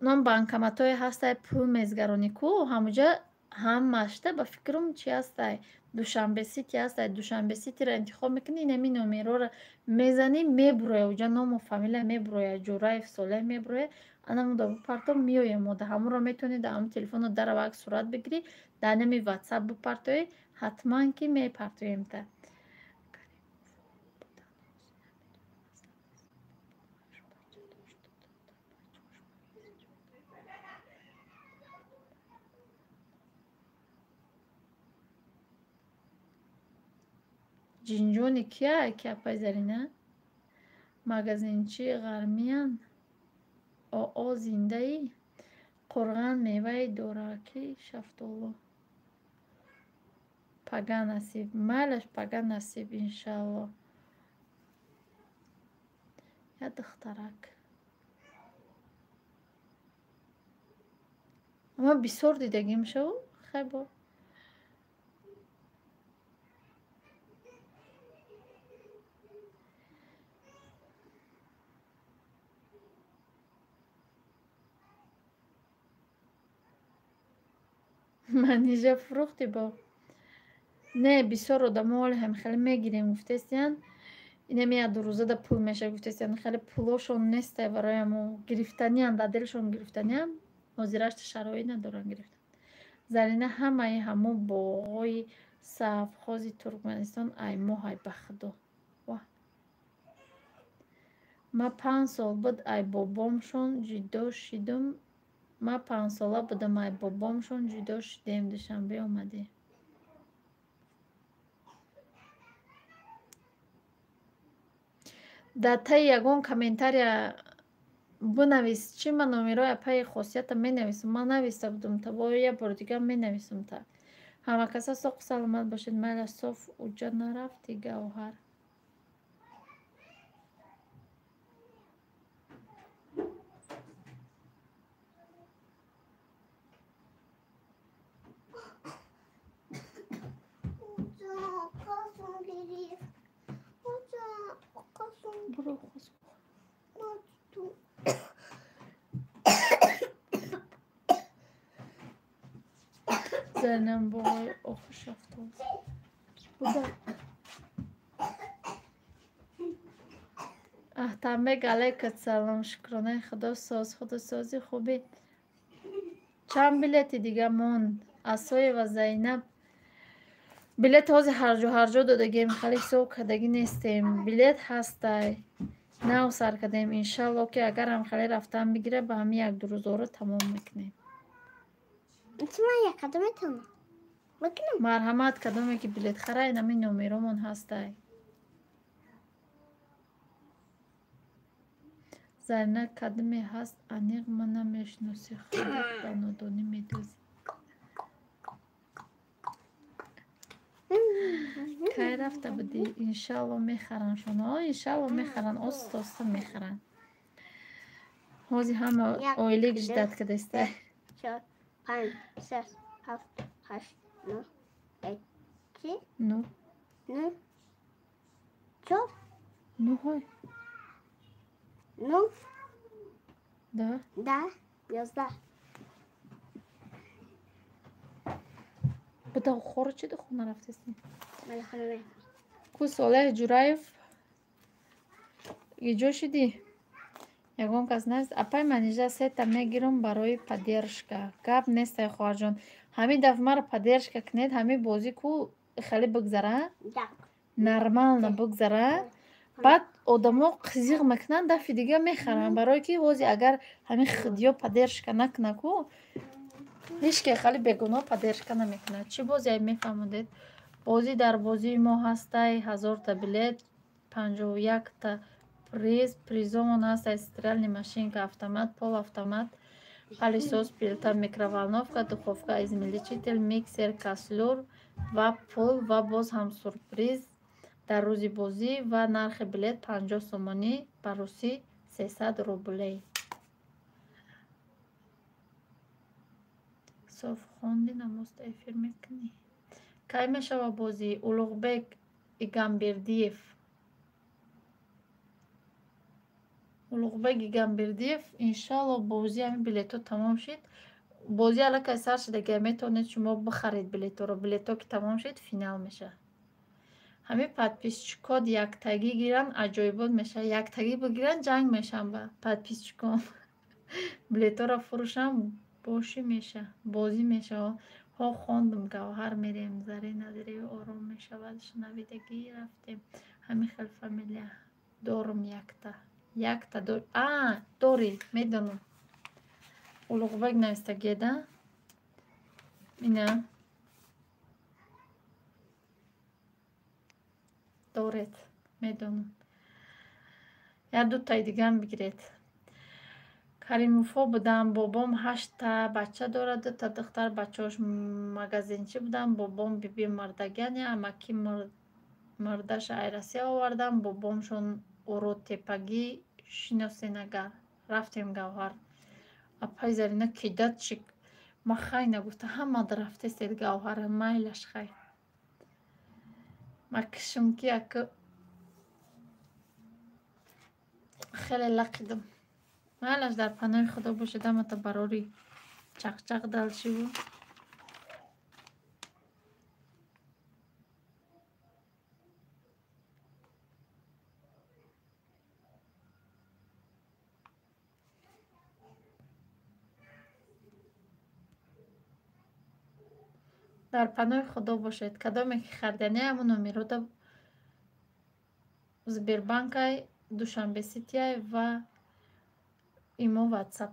نام بانکماتای هسته پول میزگرانی کو همونجا هم مشته به فکرم چی هسته دوشنبه سیتی هسته. دوشنبه سیتی را انتخاب میکنی نمی نومیرو را میزنی میبروی اوجا نام و فامیل میبروی جورای فساله میبروی آنمو دو پارتو میوی موده همون را میتونی در هم تلفن رو در وقت صورت بگیری در نمی واتساپ بپارتوی حتما که میپارتویم تا جینجونی کیا پایزرینه مگزینچی غرمیان آ زنده ای قرغان میوه دوراکی شفتولو پگا نصیب مالش پگا نصیب انشالله. یا دخترک اما بسیار دیدگیم شو خیلی من اینجا فروختی با نه بسیار آدم هم خیلی میگیریم گفتستیان اینه میاد 2 روزه دا پول میشه گفتستیان خیلی پولاشون نیسته برای ما گرفتنی هم در دلشون گرفتنی هم مزیرشت شرایی ندارن گرفتن. زرینه همو باقای سفخازی ترکمنستان ای ماه بخدا ما 5 سال بود ای بابامشون جدا شدم. ما 5 ساله بودم ای بابامشون جدا شدیم دوشنبه اومدی. در تای یگون کامنتاری بنویس چی من نومیرای پای خاصیت می نویسم. من نویسته بودم تا با یه بار دیگه می نویسم تا همه کسا ساق سلامت باشید. میل صاف اوجا نرفتی گوهر برو خوز زنم باقای آخوش افتاد بوده احتمه علیکت سلام شکرانه خدا سازی خوبی. چند بلیت دیگه موند اسای و زینب بلیت هازی هر جا دادگیم خیلی سو کدگی نیستیم بلیت هسته نه سر کدیم انشالله که اگر هم خیلی رفتن بگیره به همین 1-2 روز رو تمام میکنیم. من یک قدم میتونم میکنم марҳамат кадоме ки билет харай нами номеромон ҳастай зарина кадаме ҳаст аниқ ма намешноси худат ба нодонӣ медӯзӣ кай рафта будӣ иншалло мехаран шуно иншалло мехаран оста оста мехаран ҳози ҳама оилаи жиддат кадастай 4 5 6 7 8 9 10 ну 9 4 нуҳой 9 да 10 11 буда хора чӣ ду хона рафтаси مال خانه ку солеҳ ҷураев иҷо шудӣ ягон кас нест апай манижа сета мегирам барои поддержка гап нестай хоҳарҷон ҳамин дафъ маро поддержка кунед ҳамин бозӣ ку хеле бигзара Да. нормально бигзара баъд одамо қизиқ мекунанд дафъи дига мехаранд барое ки ҳози агар ҳамин хидиё поддержка накуна ку ҳечке хеле бегуноҳ поддержка намекунад чӣ бозе мефаҳмудед бозӣ дар бозии мо ҳастай 1000 билет 51 приз призомон ҳастай стиральни машинка автомат полуавтомат палисос плита микроволновка духовка измельчитель миксер кастлюр ва пул ва боз ҳам сурприз дар рӯзи бозӣ ва нархи билет 50 сомонӣ ба русӣ 300 рублей соф хонди намоста эфир мекунӣ кай мешава бозӣ улуғбек игамбердиев улуғбек игамбердиев иншалло бозӣ ҳамин билето тамом шид бозӣ аллакай сар шуда га метавонед шумо бихаред билеторо билето ки тамом шид финал меша ҳамин подписчикот яктагӣ гиранд аҷоибот меша яктагӣ бигиранд ҷанг мешан ба подписчикон билеторо фурӯшанд бошӣ меша бозӣ меша ҳо хондум гавҳар мерем зарина дирев ором мешавад шунавидагӣ рафтем ҳамин хел фамилия дорум якта дорӣ медонам улуғбек навистагида ина доред медонам як дутаи дигам бигиред каримовҳо будам бобом 8 бача дорад 2 духтар бачаҳош магазинчӣ будам бобом биби мардагани амаки мурдаша айрасия овардам бобомшон уро тепагӣ шиносенагар рафтем гавҳар апай зарина кидат чик ма хай нагуфта ҳамада рафтесед гавҳара майлаш хай ма кишум ки ака хеле лақидам майлаш дар паноҳи худо бошед амата барори чақчақ далшиву дар паноҳи худо бошед кадоме ки хардани ҳамун номерода сбербанкай душанбе ситиай ва имо ватсап